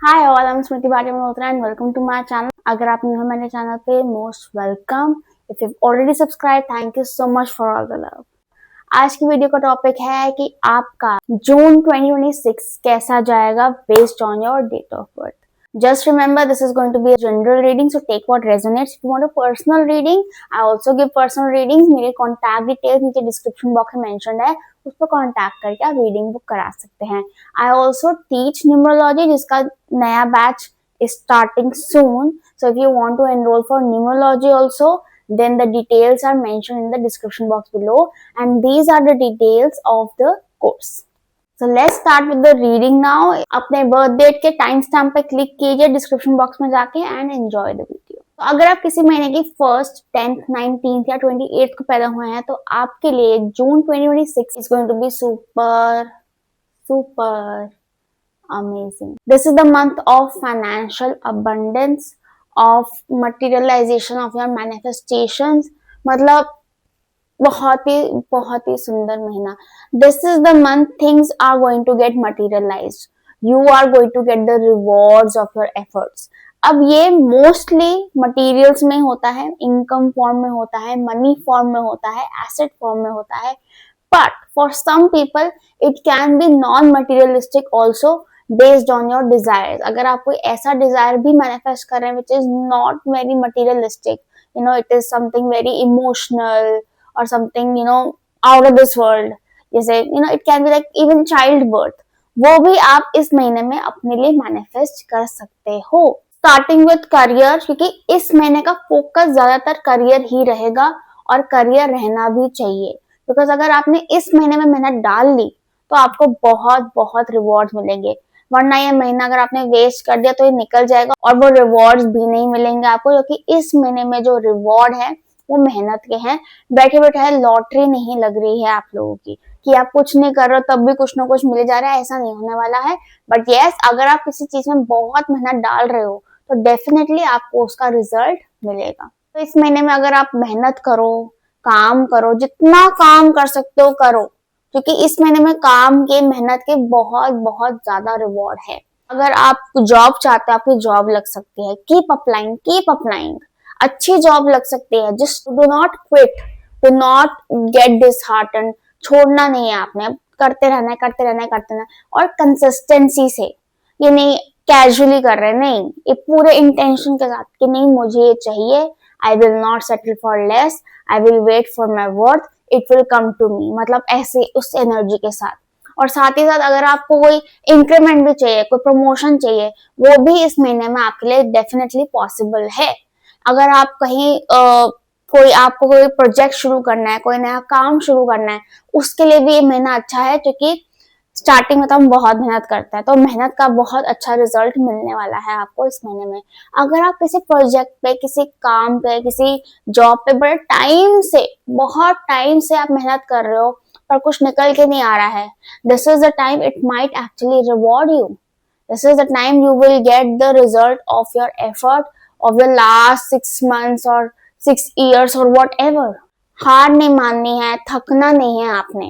Hi all, I am Smriti Bhatia Malhotra and welcome to my channel. अगर आप new हो मेरे चैनल पे, most welcome. If you already subscribe, thank you so much for all the love. आज की video का topic है कि आपका जून 2026 कैसा जाएगा based on your date of birth. Just remember, this is going to be a general reading, so take what resonates. If you want a personal reading, I also give personal readings. मेरे contact details नीचे description box में mentioned है, उस पर contact करके आप reading book करा सकते हैं. I also teach numerology, जिसका नया batch is starting soon. So if you want to enroll for numerology also, then the details are mentioned in the description box below, and these are the details of the course. So let's start with the reading now. अपने birth date के time stamp पे click कीजिए description box में जाके and enjoy the video. तो अगर आप किसी महीने की 1st, 10th, 19th या 28th को पैदा हुए हैं तो आपके लिए June 2026 is going to be super super amazing. This is the month of financial abundance, of materialization of your manifestations. मतलब बहुत ही सुंदर महीना। This is the month things are going to get materialized, you are going to get the rewards of your efforts. अब ये mostly materials में होता है, इनकम फॉर्म में होता है, मनी फॉर्म में होता है, एसेट फॉर्म में होता है, but for some people it can be non materialistic also based on your desire. अगर आप कोई ऐसा डिजायर भी मैनिफेस्ट कर रहे हैं which is not very materialistic, it is something very emotional or something out of this world, जैसे it can be like even child birth, वो भी आप इस महीने में अपने लिए मैनिफेस्ट कर सकते हो। स्टार्टिंग विद करियर, क्योंकि इस महीने का फोकस ज्यादातर करियर ही रहेगा और करियर रहना भी चाहिए, बिकॉज अगर आपने इस महीने में मेहनत डाल ली तो आपको बहुत बहुत रिवॉर्ड मिलेंगे, वरना ये महीना अगर आपने वेस्ट कर दिया तो ये निकल जाएगा और वो रिवॉर्ड्स भी नहीं मिलेंगे आपको, क्योंकि इस महीने में जो रिवॉर्ड है वो मेहनत के हैं। बैठे बैठे लॉटरी नहीं लग रही है आप लोगों की कि आप कुछ नहीं कर रहे हो तब भी कुछ ना कुछ मिल जा रहा है, ऐसा नहीं होने वाला है। बट यस, अगर आप किसी चीज में बहुत मेहनत डाल रहे हो तो डेफिनेटली आपको उसका रिजल्ट मिलेगा। तो इस महीने में अगर आप मेहनत करो, काम करो, जितना काम कर सकते हो करो, क्योंकि इस महीने में काम के, मेहनत के बहुत बहुत ज्यादा रिवॉर्ड है। अगर आप जॉब चाहते हो, आपकी जॉब लग सकती है। कीप अप्लाइंग, कीप अप्लाइंग, अच्छी जॉब लग सकती है। Just do not quit, do not gate dishearten, छोड़ना नहीं है आपने, करते रहना है, करते रहना है, करते रहना है, और कंसिस्टेंसी से। ये नहीं कैजुअली कर रहे, नहीं, ये पूरे इंटेंशन के साथ कि नहीं मुझे ये चाहिए, I will not settle for less, I will wait for my worth, it will come to me, मतलब ऐसे उस एनर्जी के साथ। और साथ ही साथ अगर आपको कोई इंक्रीमेंट भी चाहिए, कोई प्रमोशन चाहिए, वो भी इस महीने में आपके लिए डेफिनेटली पॉसिबल है। अगर आप कहीं आपको कोई प्रोजेक्ट शुरू करना है, कोई नया काम शुरू करना है, उसके लिए भी ये महीना अच्छा है, क्योंकि स्टार्टिंग में तो हम बहुत मेहनत करते हैं, तो मेहनत का बहुत अच्छा रिजल्ट मिलने वाला है आपको इस महीने में। अगर आप किसी प्रोजेक्ट पे, किसी काम पे, किसी जॉब पे बड़े टाइम से, बहुत टाइम से आप मेहनत कर रहे हो पर कुछ निकल के नहीं आ रहा है, this is the time it might actually reward you. This is the time you will get the result of your effort of the last 6 months or 6 years or whatever. हार नहीं माननी है, थकना नहीं है आपने।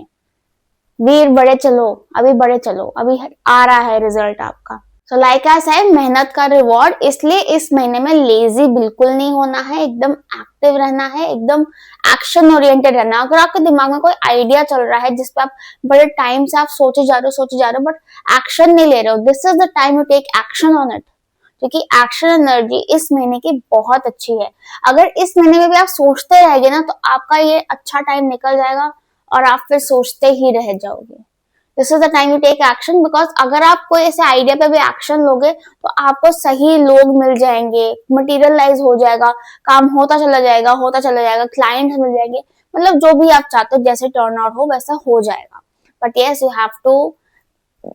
वीर बढ़े चलो, अभी बढ़े चलो, अभी आ रहा है रिजल्ट आपका। सो लाइक आई सेड, मेहनत का रिवॉर्ड, इसलिए इस महीने में लेजी बिल्कुल नहीं होना है, एकदम एक्टिव रहना है, एकदम एक्शन ओरिएंटेड रहना। अगर आपके दिमाग में कोई आइडिया चल रहा है जिसपे आप बड़े टाइम से आप सोचे जा रहे हो बट एक्शन नहीं ले रहे हो, this is the time you take action on it, क्योंकि एक्शन एनर्जी इस महीने की बहुत अच्छी है। अगर इस महीने में भी आप सोचते रहेंगे ना तो आपका ये अच्छा टाइम निकल जाएगा और आप फिर सोचते ही रह जाओगे। This is the time you take action, because अगर आप कोई ऐसे आइडिया पे भी एक्शन लोगे तो आपको सही लोग मिल जाएंगे, मटीरियलाइज हो जाएगा, काम होता चला जाएगा, क्लाइंट्स मिल जाएंगे, मतलब जो भी आप चाहते हो, जैसे टर्न आउट हो वैसा हो जाएगा। But yes, you have to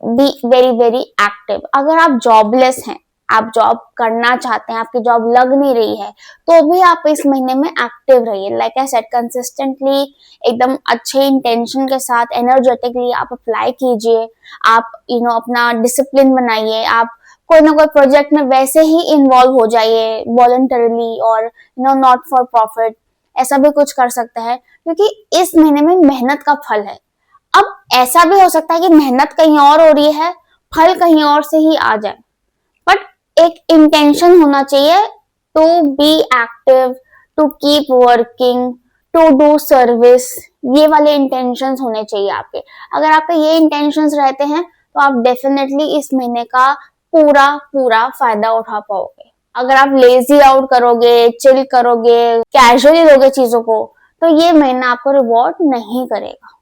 be very very active. अगर आप जॉबलेस हैं, आप जॉब करना चाहते हैं, आपकी जॉब लग नहीं रही है, तो भी आप इस महीने में एक्टिव रहिए। लाइक आई सेड, कंसिस्टेंटली, एकदम अच्छे इंटेंशन के साथ, एनर्जेटिकली आप अप्लाई कीजिए। आप अपना डिसिप्लिन बनाइए, आप कोई ना कोई प्रोजेक्ट में वैसे ही इन्वॉल्व हो जाइए, वॉलंटरली और नॉट फॉर प्रॉफिट, ऐसा भी कुछ कर सकते हैं, क्योंकि इस महीने में मेहनत का फल है। अब ऐसा भी हो सकता है कि मेहनत कहीं और हो रही है, फल कहीं और से ही आ जाए, बट एक इंटेंशन होना चाहिए to be active, to keep working, to do service, ये वाले इंटेंशंस होने चाहिए आपके। अगर आपके ये इंटेंशंस रहते हैं तो आप डेफिनेटली इस महीने का पूरा पूरा फायदा उठा पाओगे। अगर आप लेजी आउट करोगे, चिल करोगे, कैजुअली लोगे चीजों को, तो ये महीना आपको रिवॉर्ड नहीं करेगा।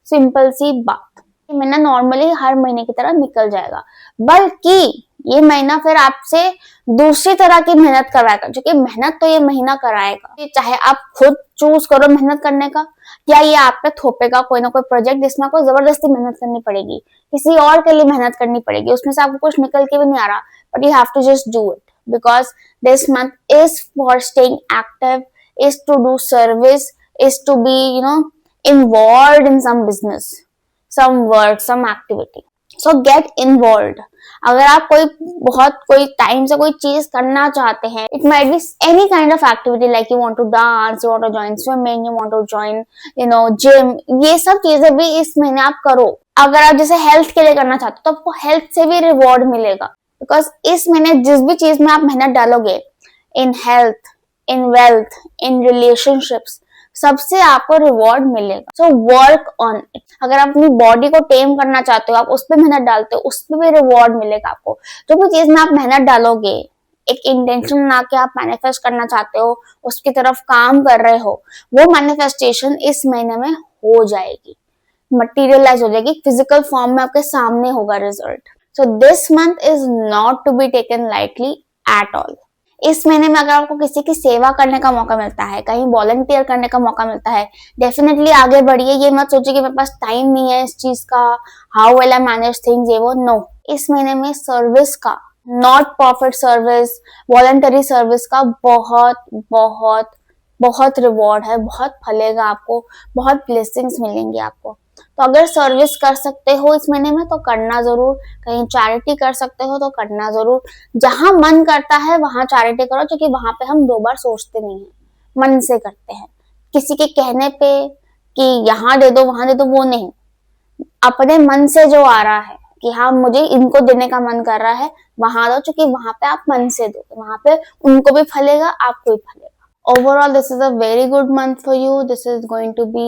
सिंपल सी बात, ये महीना नॉर्मली हर महीने की तरह निकल जाएगा, बल्कि ये महीना फिर आपसे दूसरी तरह की मेहनत करवाएगा, जो कि मेहनत तो ये महीना कराएगा। चाहे आप खुद चूज करो मेहनत करने का, या ये आप पे थोपेगा कोई ना कोई प्रोजेक्ट जिसमें आपको जबरदस्ती मेहनत करनी पड़ेगी, किसी और के लिए मेहनत करनी पड़ेगी, उसमें से आपको कुछ निकल के भी नहीं आ रहा, but you have to just do it because this month is for staying active, is to do service, is to be, involved in some business, some work, some activity. So get involved. अगर आप कोई time से कोई चीज करना चाहते हैं, it might be any kind of activity, like you want to dance, you want to join swimming, you want to join, gym, ये सब चीजें भी इस महीने आप करो। अगर आप जैसे हेल्थ के लिए करना चाहते हो तो आपको हेल्थ से भी रिवॉर्ड मिलेगा, बिकॉज इस महीने जिस भी चीज में आप मेहनत डालोगे, in health, in wealth, in relationships, सबसे आपको रिवॉर्ड मिलेगा। So work on it. अगर आप अपनी बॉडी को टेम करना चाहते हो, आप उस पर मेहनत डालते हो, उस पर भी रिवॉर्ड मिलेगा आपको। जो भी चीज में आप मेहनत डालोगे, एक इंटेंशन बना के आप मैनिफेस्ट करना चाहते हो, उसकी तरफ काम कर रहे हो, वो मैनिफेस्टेशन इस महीने में हो जाएगी, मटीरियलाइज हो जाएगी, फिजिकल फॉर्म में आपके सामने होगा result. So this month is not to be taken lightly at all. इस महीने में अगर आपको किसी की सेवा करने का मौका मिलता है, कहीं वॉलंटियर करने का मौका मिलता है, डेफिनेटली आगे बढ़िए। ये मत सोचिए कि मेरे पास टाइम नहीं है इस चीज का, how will I manage things, ये वो, नो। इस महीने में सर्विस का, not profit service, voluntary service का बहुत बहुत बहुत रिवॉर्ड है, बहुत फलेगा आपको, बहुत ब्लेसिंग्स मिलेंगे आपको। तो अगर सर्विस कर सकते हो इस महीने में तो करना जरूर, कहीं चैरिटी कर सकते हो तो करना जरूर। जहां मन करता है वहां चैरिटी करो, क्योंकि वहां पे हम दो बार सोचते नहीं है, मन से करते हैं। किसी के कहने पे कि यहाँ दे दो वहां दे दो, वो नहीं, अपने मन से जो आ रहा है कि हाँ मुझे इनको देने का मन कर रहा है, वहां दो, क्योंकि वहां पे आप मन से दो, वहां पे उनको भी फलेगा, आपको भी फलेगा। Overall, this is a very good month for you. This is going to be,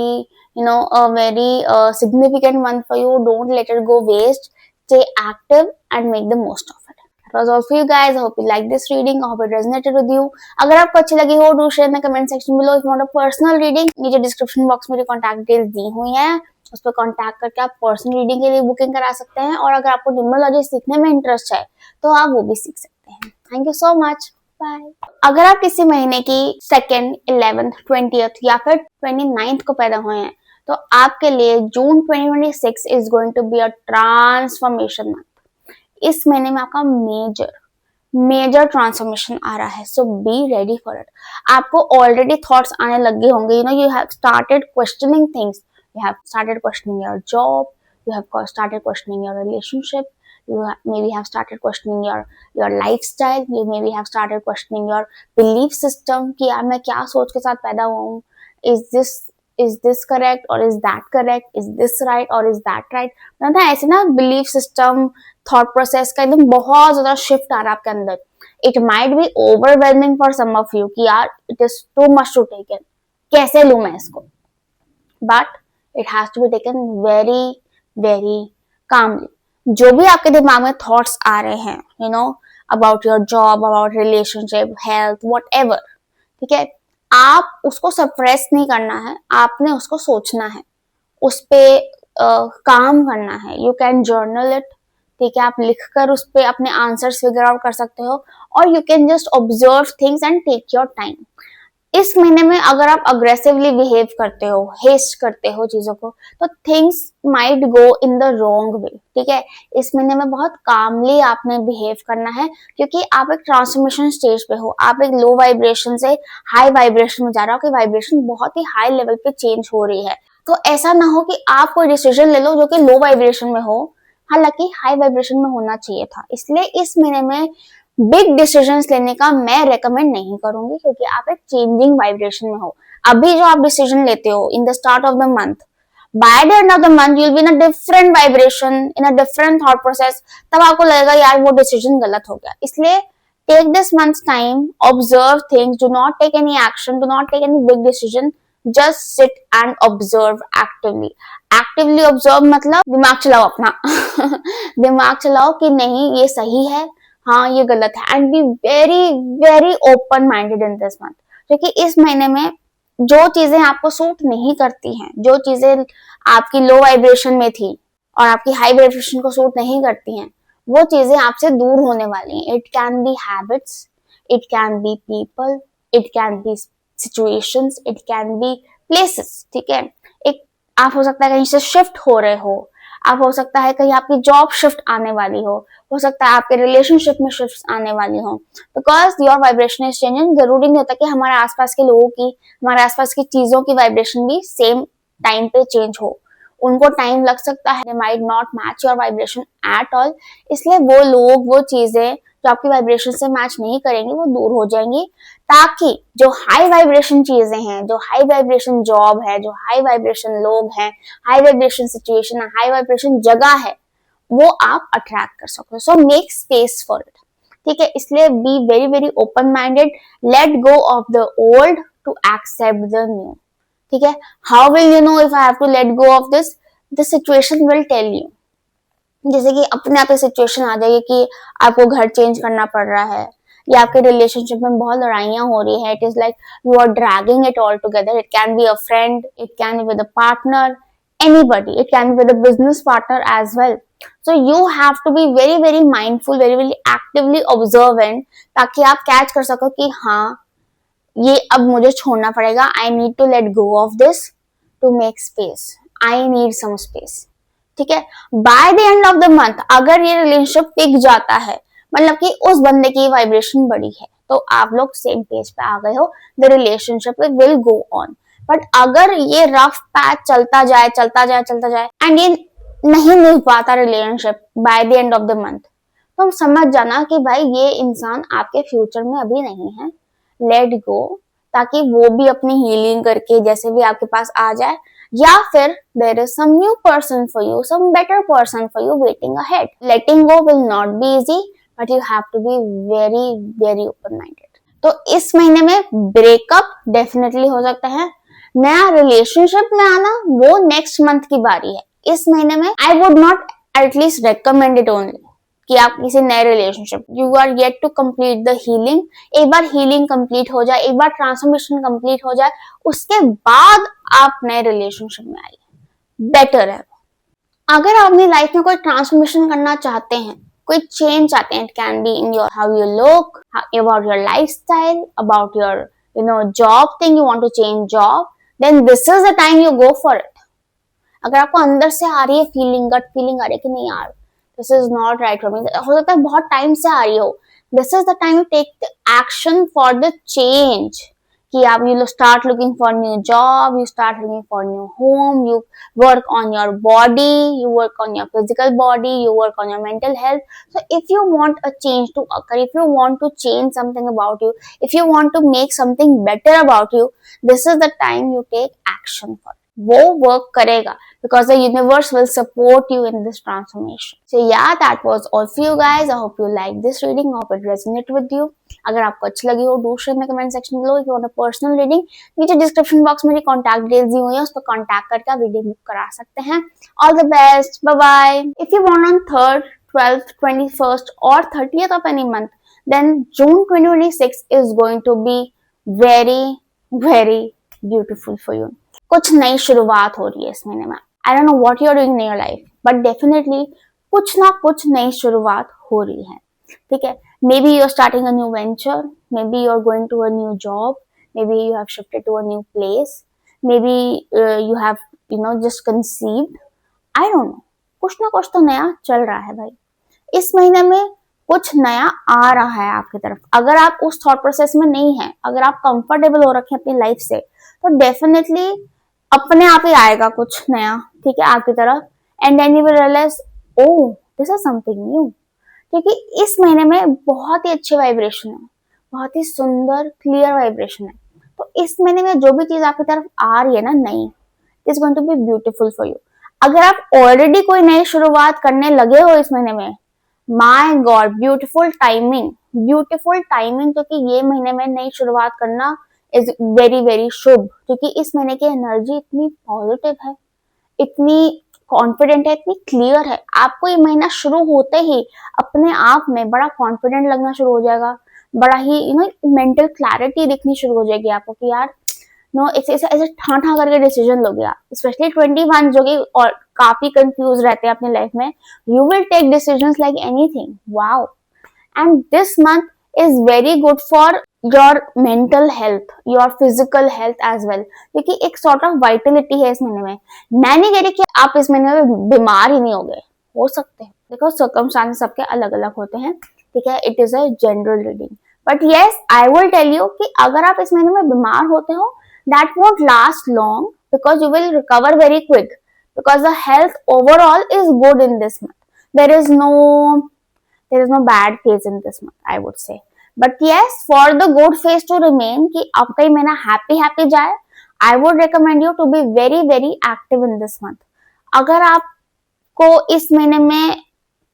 a very significant month for you. Don't let it go waste. Stay active and make the most of it. That was all for you guys. I hope you liked this reading. I hope it resonated with you. अगर आपको अच्छी लगी हो, do share in the comment section below. If you want a personal reading, नीचे description box में contact details दी हुई हैं, उस पर कॉन्टैक्ट करके आप पर्सनल रीडिंग के लिए बुकिंग करा सकते हैं। और अगर आपको न्यूमरोलॉजी सीखने में इंटरेस्ट है तो आप वो भी सीख सकते हैं। Thank you so much, bye. अगर आप किसी महीने की 2nd, 11th, 20th या फिर 29th को पैदा हुए हैं तो आपके लिए June 2026 is going to be a transformation month. इस महीने में आपका मेजर ट्रांसफॉर्मेशन आ रहा है, so be ready for it. आपको ऑलरेडी थॉट्स आने लगे होंगे, you have started questioning things, you have started questioning your job, you have started questioning your relationship, you maybe have started questioning your lifestyle, you maybe have started questioning your belief system कि यार मैं क्या सोच के साथ पैदा हुआ हूँ, is this correct or is that correct, is this right or is that right। मतलब ऐसे ना belief system, thought process का एकदम बहुत ज्यादा shift आ रहा है आपके अंदर। It might be overwhelming for some of you कि यार it is too much to take in, कैसे लूँ मैं इसको, but it has to be taken very very calmly। जो भी आपके दिमाग में थॉट्स आ रहे हैं, about your job, about relationship, health, whatever, ठीक है, आप उसको सप्रेस नहीं करना है, आपने उसको सोचना है, उस पे काम करना है। यू कैन जर्नल इट, ठीक है, आप लिखकर उस पे अपने आंसर्स फिगर आउट कर सकते हो, और you can just observe things and take your time. इस महीने में अगर आप अग्रेसिवली बिहेव करते हो, हेस्ट करते हो चीजों को, तो things might go in the wrong way, ठीक है। इस महीने में बहुत कामली आपने बिहेव करना है, क्योंकि आप एक ट्रांसफॉर्मेशन स्टेज पे हो, आप एक लो वाइब्रेशन से हाई वाइब्रेशन में जा रहे हो, कि वाइब्रेशन बहुत ही हाई लेवल पे चेंज हो रही है। तो ऐसा ना हो कि आप कोई डिसीजन ले लो जो कि लो वाइब्रेशन में हो, हालांकि हाई वाइब्रेशन में होना चाहिए था। इसलिए इस महीने में बिग डिसीजंस लेने का मैं रेकमेंड नहीं करूंगी, क्योंकि आप एक चेंजिंग वाइब्रेशन में हो। अभी जो आप डिसीजन लेते हो in the start of the month, bye the end of the month you'll be in a different vibration, in a different thought process. तब आपको लगेगा यार वो डिसीजन गलत हो गया. इसलिए take this month's time, observe things, do not take any action, do not take any big decision, just sit and observe actively. Actively observe मतलब दिमाग चलाओ अपना. दिमाग चलाओ कि नहीं ये सही है, हाँ ये गलत है, and B very very open minded in this month. क्योंकि इस महीने में जो चीजें आपको सूट नहीं करती हैं, जो चीजें आपकी लो वाइब्रेशन में थी और आपकी हाई वाइब्रेशन को सूट नहीं करती हैं, वो चीजें आपसे दूर होने वाली हैं. It can B habits, it can be people, it can B situations, it can B places. ठीक है, एक आप हो सकता है कहीं से शिफ्ट हो रहे हो, आप हो सकता है कहीं आपकी जॉब शिफ्ट आने वाली हो सकता है आपके रिलेशनशिप में शिफ्ट आने वाली हो, because your vibration is changing. जरूरी नहीं होता कि हमारे आसपास के लोगों की, हमारे आसपास की चीजों की वाइब्रेशन भी सेम टाइम पे चेंज हो. उनको टाइम लग सकता है, might not match your vibration at all. इसलिए वो लोग, वो चीजें जो आपकी वाइब्रेशन से मैच नहीं करेंगी वो दूर हो जाएंगी, ताकि जो हाई वाइब्रेशन चीजें हैं, जो हाई वाइब्रेशन जॉब है, जो हाई वाइब्रेशन लोग हैं, high vibration situation, high vibration जगह है, वो आप अट्रैक्ट कर सको. So make space for it. ठीक है, इसलिए be very very open minded. Let go of the old to accept the new. ठीक है, how will you know if I have to let go of this? This situation will tell you. जैसे कि अपने आप situation आ जाएगी कि आपको घर चेंज करना पड़ रहा है, या आपके रिलेशनशिप में बहुत लड़ाइयां हो रही है. It is like you are dragging it all together. It can be a friend, it can be with a partner, anybody. It can be with a business partner as well. So you have to be very very mindful, very very actively observant, ताकि आप catch कर सको कि हाँ ये अब मुझे छोड़ना पड़ेगा. I need to let go of this to make space. I need some space. ठीक है, bye the end of the month अगर ये रिलेशनशिप टिक जाता है, मतलब कि उस बंदे की वाइब्रेशन बड़ी है, तो आप लोग सेम पेज पे आ गए हो, the relationship will go on. But अगर ये रफ पैच चलता जाए चलता जाए चलता जाए एंड ये नहीं मिल पाता relationship bye the end of the month, तो हम समझ जाना कि भाई ये इंसान आपके फ्यूचर में अभी नहीं है. लेट गो, ताकि वो भी अपनी हीलिंग करके जैसे भी आपके पास आ जाए, या फिर there is some new person for you, some better person for you waiting ahead. Letting go will not be easy, but you have to be very very open minded. तो इस महीने में ब्रेकअप डेफिनेटली हो सकता है. नया relationship में आना वो नेक्स्ट मंथ की बारी है. इस महीने में I would not at least recommend it only कि आप किसी नए relationship, you are yet to complete the healing. एक बार हीलिंग कंप्लीट हो जाए, एक बार ट्रांसफॉर्मेशन कंप्लीट हो जाए, उसके बाद आप नए रिलेशनशिप में आइए, बेटर है. अगर आप अपनी लाइफ में कोई ट्रांसफॉर्मेशन करना चाहते हैं, कोई चेंज चाहते हैं, it can be in your how you look, about your lifestyle, about your job thing, you want to change job, then this is the time you go for it. अगर आपको अंदर से आ रही है फीलिंग, गट फीलिंग आ रही है कि नहीं यार this is not right for me, हो सकता है बहुत टाइम से आ रही हो, this is the time you take the action for the change. कि आप you start looking for new job, you start looking for new home, you work on your body, you work on your physical body, you work on your mental health. So if you want a change to occur, if you want to change something about you, if you want to make something better about you, this is the time you take action for it. वो work करेगा because the universe will support you in this transformation. So yeah, that was all for you guys. I hope you like this reading. I hope it resonated with you. अगर आपको अच्छी लगी हो, do share in the comment section below. If you want a personal reading, नीचे description box में contact details दी हुई है, उस पर कॉन्टैक्ट करके आप रीडिंग बुक करा सकते हैं. All the best. Bye bye. If you want on 3rd, 12th, 21st or 30th of any month, then June 2026 is going to be very very beautiful for you. कुछ नई शुरुआत हो रही है इस महीने में. I don't know what you are doing in your life, but definitely कुछ ना कुछ नई शुरुआत हो रही है. ठीक है, maybe you are starting a new venture, maybe you are going to a new job, maybe you have shifted to a new place, maybe you have just conceived. I don't know, कुछ ना कुछ तो नया चल रहा है भाई. इस महीने में कुछ नया आ रहा है आपकी तरफ. अगर आप उस थॉट प्रोसेस में नहीं है, अगर आप कंफर्टेबल हो रखे हैं अपनी लाइफ से, तो डेफिनेटली अपने आप ही आएगा कुछ नया. ठीक है, आपकी तरफ. And then you will realise oh this is something new. क्योंकि इस महीने में बहुत ही अच्छे वाइब्रेशन है, बहुत ही सुंदर क्लियर वाइब्रेशन है. तो इस महीने में जो भी चीज आपकी तरफ आ रही है ना नई, is going to be beautiful for you. अगर आप ऑलरेडी कोई नई शुरुआत करने लगे हो इस महीने में, my God beautiful timing, beautiful timing, क्योंकि ये महीने में नई शुरुआत करना इज वेरी वेरी शुभ, क्योंकि इस महीने की एनर्जी इतनी पॉजिटिव है, इतनी कॉन्फिडेंट है, इतनी क्लियर है। आपको ये महीना शुरू होते ही अपने आप में बड़ा कॉन्फिडेंट लगना शुरू हो जाएगा, बड़ा ही मेंटल क्लैरिटी दिखनी शुरू हो जाएगी आपको कि यार ऐसे ठां ठां करके डिसीजन लोगे आप, स्पेशली 21 जो कि और काफी कंफ्यूज रहते हैं अपने लाइफ में। You will take decisions like anything, wow. And this month is very good for your mental health, your physical health as well, क्योंकि एक सॉर्ट ऑफ वाइटलिटी है इस महीने में। मैं नहीं कह रही कि आप इस महीने में बीमार ही नहीं हो सकते हैं, देखो सर्कमस्टांसेस सबके अलग अलग होते हैं, ठीक है, it is a general reading. But yes, I will tell you कि अगर आप इस महीने में बीमार होते हो, that won't last long because you will recover very quick, because the health overall is good in this month. There is no bad phase in this month, I would say. But yes, for the good phase to remain, कि आपका ये महीना happy जाए, I would recommend you to be very very active in this month. अगर आपको इस महीने में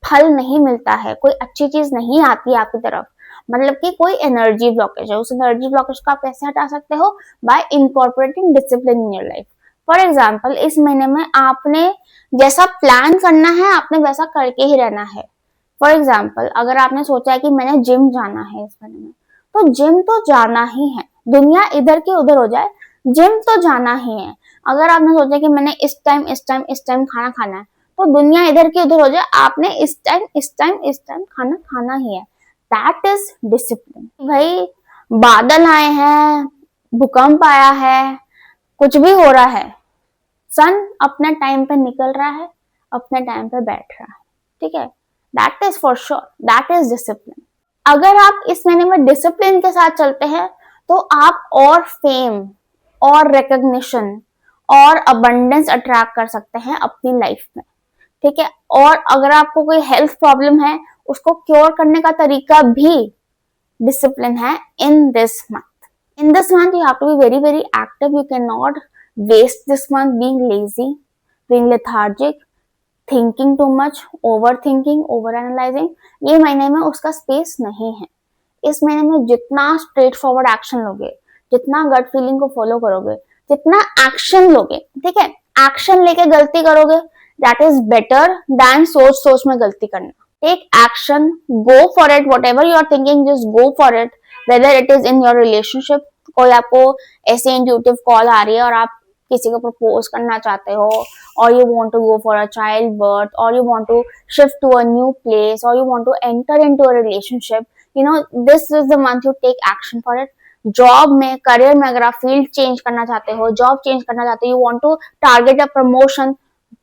फल नहीं मिलता है, कोई अच्छी चीज नहीं आती है आपकी तरफ, मतलब कि कोई एनर्जी ब्लॉकेज है, उस एनर्जी ब्लॉकेज को आप कैसे हटा सकते हो? Bye incorporating discipline in your life. For example, इस महीने में आपने जैसा प्लान करना है आपने वैसा करके ही रहना है। फॉर एग्जाम्पल, अगर आपने सोचा है कि मैंने जिम जाना है इस महीने में, तो जिम तो जाना ही है, दुनिया इधर की उधर हो जाए, जिम तो जाना ही है। अगर आपने सोचा कि मैंने इस टाइम खाना खाना है, तो दुनिया इधर की उधर हो जाए, आपने इस टाइम खाना खाना ही है। That is discipline. भाई बादल आए हैं, भूकंप आया है, कुछ भी हो रहा है, सन अपने टाइम पे निकल रहा है, अपने टाइम पे बैठ रहा है, ठीक है, that is for sure, that is discipline. अगर आप इस महीने में डिसिप्लिन के साथ चलते हैं, तो आप और फेम और रिकॉग्निशन और अबंडेंस अट्रैक्ट कर सकते हैं अपनी लाइफ में, ठीक है। और अगर आपको कोई हेल्थ प्रॉब्लम है, उसको क्योर करने का तरीका भी डिसिप्लिन है in this month. In this month you have to be very very active, you can not waste this month being lazy, being lethargic, thinking too much, over thinking, over analysing. ये महीने में उसका space नहीं है। इस महीने में जितना स्ट्रेट फॉरवर्ड एक्शन लोगे, जितना गट फीलिंग को फॉलो करोगे, जितना एक्शन लोगे, ठीक है, एक्शन लेके गलती करोगे, दैट इज बेटर दैन सोच में गलती करना। Take action, go for it, whatever you are thinking just go for it, whether it is in your relationship, कोई आपको ऐसे इंट्यूटिव कॉल आ रही है और आप किसी को प्रपोज करना चाहते हो, और you want to go for a child birth, और you want to shift to a new place, और you want to enter into a relationship, this is the month you take action for it. Job में, career में अगर आप field change करना चाहते हो, job change करना चाहते हो, you want to target a promotion,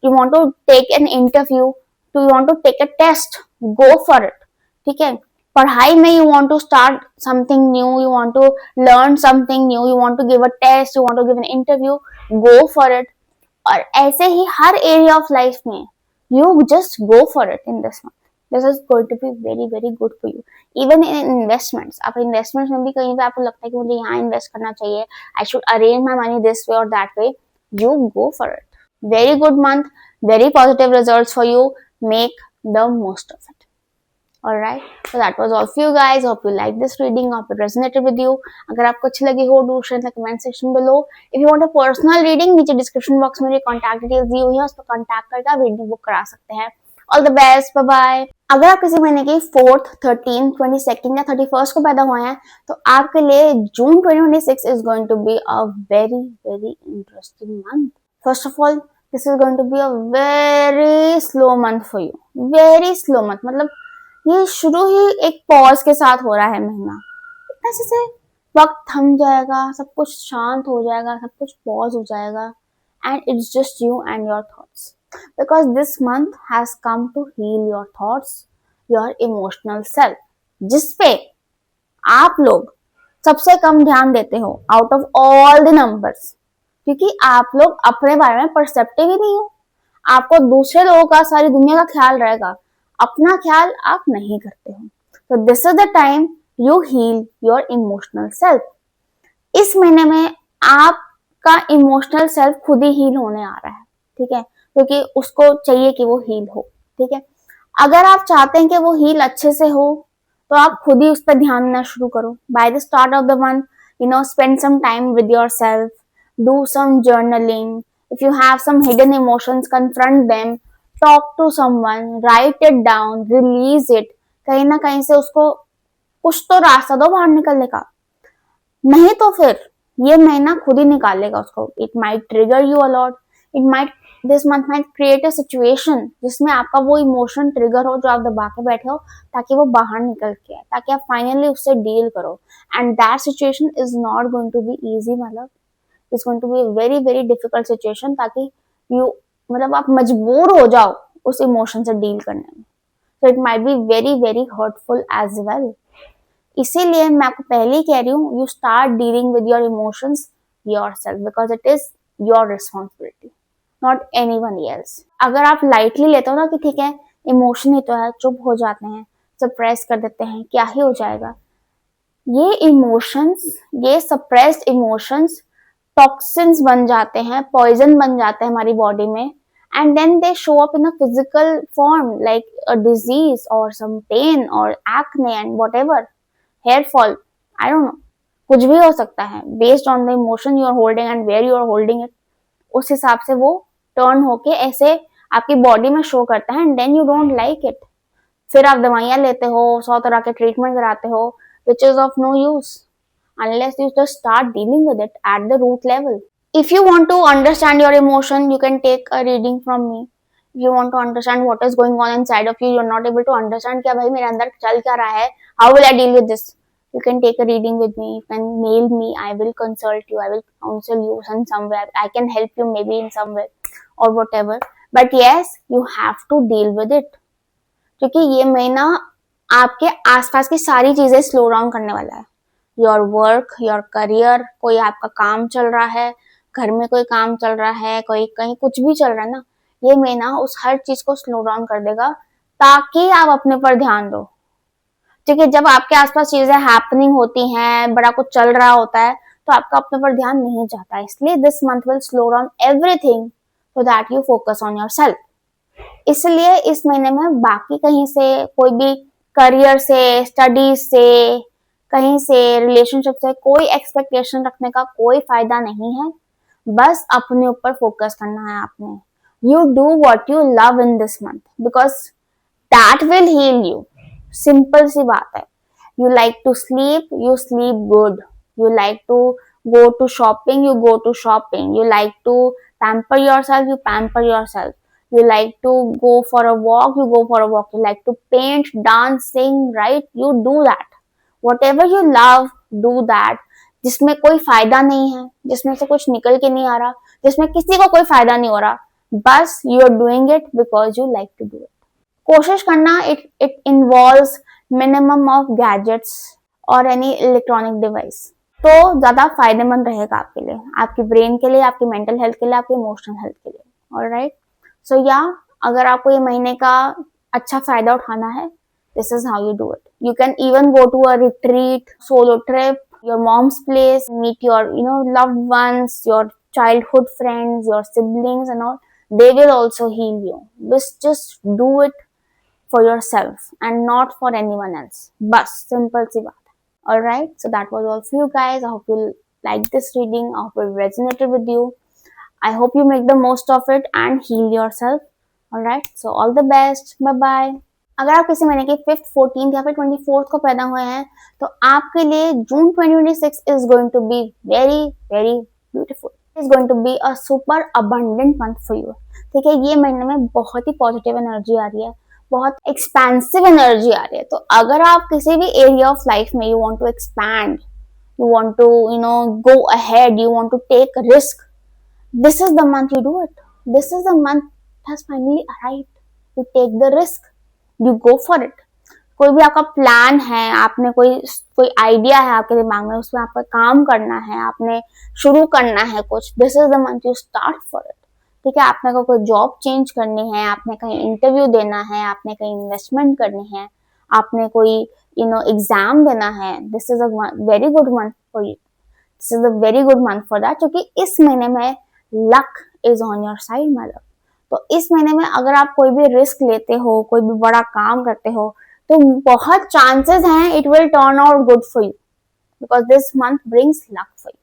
you want to take an interview, you want to take a test, go for it, ठीक है। पढ़ाई में you want to start something new, you want to learn something new, you want to give a test, you want to give an interview, go for it. और ऐसे ही हर area of life में you just go for it in this month. This is going to be very very good for you. Even in investments, आप investments में भी कहीं पे आपको लगता है कि मुझे यहाँ इन्वेस्ट करना चाहिए, I should arrange my money this way और that way, you go for it. Very good month, very positive results for you. Make the most of it. Alright, so that was all for you guys. Hope you like this reading. Hope it resonated with you. अगर आपको अच्छी लगी हो, do share in the comment section below. If you want a personal reading, नीचे description box में मेरी contact details दी हुई है, उस पर contact करके आप reading book करा सकते हैं। All the best, bye bye. अगर आप किसी महीने की 4th, 13th, 22nd या 31st को पैदा हुए हैं, तो आपके लिए June 2026 is going to be a very very interesting month. First of all, this is going to be a very slow month for you. Very slow month. मतलब ये शुरू ही एक पॉज के साथ हो रहा है महीना, ऐसे से वक्त थम जाएगा, सब कुछ शांत हो जाएगा, सब कुछ पॉज हो जाएगा, and it's just you and your thoughts. Because this month has come to heal your thoughts, your emotional self, जिसपे आप लोग सबसे कम ध्यान देते हो out of all the numbers. क्योंकि आप लोग अपने बारे में परसेप्टिव ही नहीं हो। आपको दूसरे लोगों का, सारी दुनिया का ख्याल रहेगा, अपना ख्याल आप नहीं करते हो। तो this is the time you heal your emotional self. इस महीने में आप का इमोशनल सेल्फ खुद ही हील होने आ रहा है, ठीक है, क्योंकि उसको चाहिए कि वो हील हो, ठीक है। अगर आप चाहते हैं कि वो हील अच्छे से हो, तो आप खुद ही उस पर ध्यान देना शुरू करो। By the start of the month, spend some time with yourself, do some journaling, if you have some hidden emotions, confront them, talk to someone, write it down, release it. कहीं ना कहीं से उसको कुछ तो रास्ता दो बाहर निकलने का, नहीं तो फिर ये महीना खुद ही निकालेगा उसको। It might trigger you a lot, it might this month might create a situation जिसमें आपका वो इमोशन ट्रिगर हो जो आप दबा के बैठे हो, ताकि वो बाहर निकल के आए, ताकि आप फाइनली उससे डील करो। And that situation is not going to be easy, मतलब it's going to be very very difficult situation, ताकि यू मतलब आप मजबूर हो जाओ उस इमोशन से डील करने में। So it might be very very hurtful as well. इसीलिए मैं आपको पहले ही कह रही हूँ, you start dealing with your emotions yourself, because it is your responsibility, not anyone else. अगर आप लाइटली लेते हो ना कि ठीक है इमोशन ही तो है, चुप हो जाते हैं, सप्रेस कर देते हैं, क्या ही हो जाएगा, ये इमोशंस, ये सप्रेस्ड इमोशंस टॉक्सिन्स बन जाते हैं, पॉइजन बन जाते हैं हमारी बॉडी में, and then they show up in a physical form like a disease और सम पेन और acne and whatever, hair fall, I don't know, कुछ भी हो सकता है based on the emotion you are holding and where you are holding it. उस हिसाब से वो टर्न होके ऐसे आपकी बॉडी में शो करता है, and then you don't like it. फिर आप दवाइयां लेते हो, 100 तरह के ट्रीटमेंट कराते हो, which is of no use unless you just start dealing with it at the root level. If you want to understand your emotion, you can take a reading from me. If you want to understand what is going on inside of you, you're not able to understand क्या भाई मेरे अंदर चल क्या रहा है, how will I deal with this? You can take a reading with me. You can mail me. I will consult you. I will counsel you in somewhere. I can help you maybe in somewhere or whatever. But yes, you have to deal with it. क्योंकि ये महीना आपके आसपास की सारी चीजें slow down करने वाला है। योर वर्क, योर करियर, कोई आपका काम चल रहा है, घर में कोई काम चल रहा है, कोई कहीं कुछ भी चल रहा है ना, ये महीना उस हर चीज को स्लो डाउन कर देगा, ताकि आप अपने पर ध्यान दो। ठीक है, जब आपके आसपास चीजें हैपनिंग होती हैं, बड़ा कुछ चल रहा होता है, तो आपका अपने पर ध्यान नहीं जाता। इसलिए this month will slow down everything so that you focus on your self. इसलिए इस महीने में बाकी कहीं से कोई भी करियर से, स्टडीज से, कहीं से रिलेशनशिप से कोई एक्सपेक्टेशन रखने का कोई फायदा नहीं है। बस अपने ऊपर फोकस करना है आपने। You do what you love in this month, because that will heal you. Simple सी बात है। You like to sleep, you sleep good. You like to go to shopping, you go to shopping. You like to pamper yourself, you pamper yourself. You like to go for a walk, you go for a walk. You like to paint, dance, sing, right? You do that. Whatever you love, do that. जिसमें कोई फायदा नहीं है, जिसमें से कुछ निकल के नहीं आ रहा, जिसमें किसी को कोई फायदा नहीं हो रहा, बस you are doing it because you like to do it. कोशिश करना, it involves minimum of gadgets or any electronic device. तो ज्यादा फायदेमंद रहेगा आपके लिए, आपकी ब्रेन के लिए, आपकी मेंटल हेल्थ के लिए, आपकी इमोशनल हेल्थ के लिए। ऑलराइट, सो या अगर आपको ये महीने का अच्छा फायदा उठाना है, this is how you do it. You can even go to a retreat, solo trip, your mom's place, meet your loved ones, your childhood friends, your siblings and all. They will also heal you. Just do it for yourself and not for anyone else. बस simple सी बात। Alright, so that was all for you guys. I hope you liked this reading. I hope it resonated with you. I hope you make the most of it and heal yourself. Alright, so all the best. Bye bye. अगर आप किसी महीने के 5th, 14th या फिर 24th को पैदा हुए हैं, तो आपके लिए June 2026 is going to be very very beautiful. It's going to be a super abundant month for you. ठीक है, ये महीने में बहुत ही पॉजिटिव एनर्जी आ रही है, बहुत एक्सपेंसिव एनर्जी आ रही है। तो अगर आप किसी भी एरिया ऑफ लाइफ में you want to expand, you want to go ahead, you want to take risk, this is the month you do it. This is the month has finally arrived. You take the risk, you go for it. कोई भी आपका plan है, आपने कोई idea है आपके दिमाग में, उसमें आपको काम करना है, आपने शुरू करना है कुछ, this is the month you start for it. ठीक है, आपने को कोई जॉब चेंज करनी है, आपने कहीं इंटरव्यू देना है, आपने कहीं इन्वेस्टमेंट करनी है, आपने कोई एग्जाम देना है, this is a very good month for you. This is a very good month for that, क्योंकि इस महीने में luck is on your side my love. तो इस महीने में अगर आप कोई भी रिस्क लेते हो, कोई भी बड़ा काम करते हो, तो बहुत चांसेस हैं it will turn out good for you, because this month brings luck for you.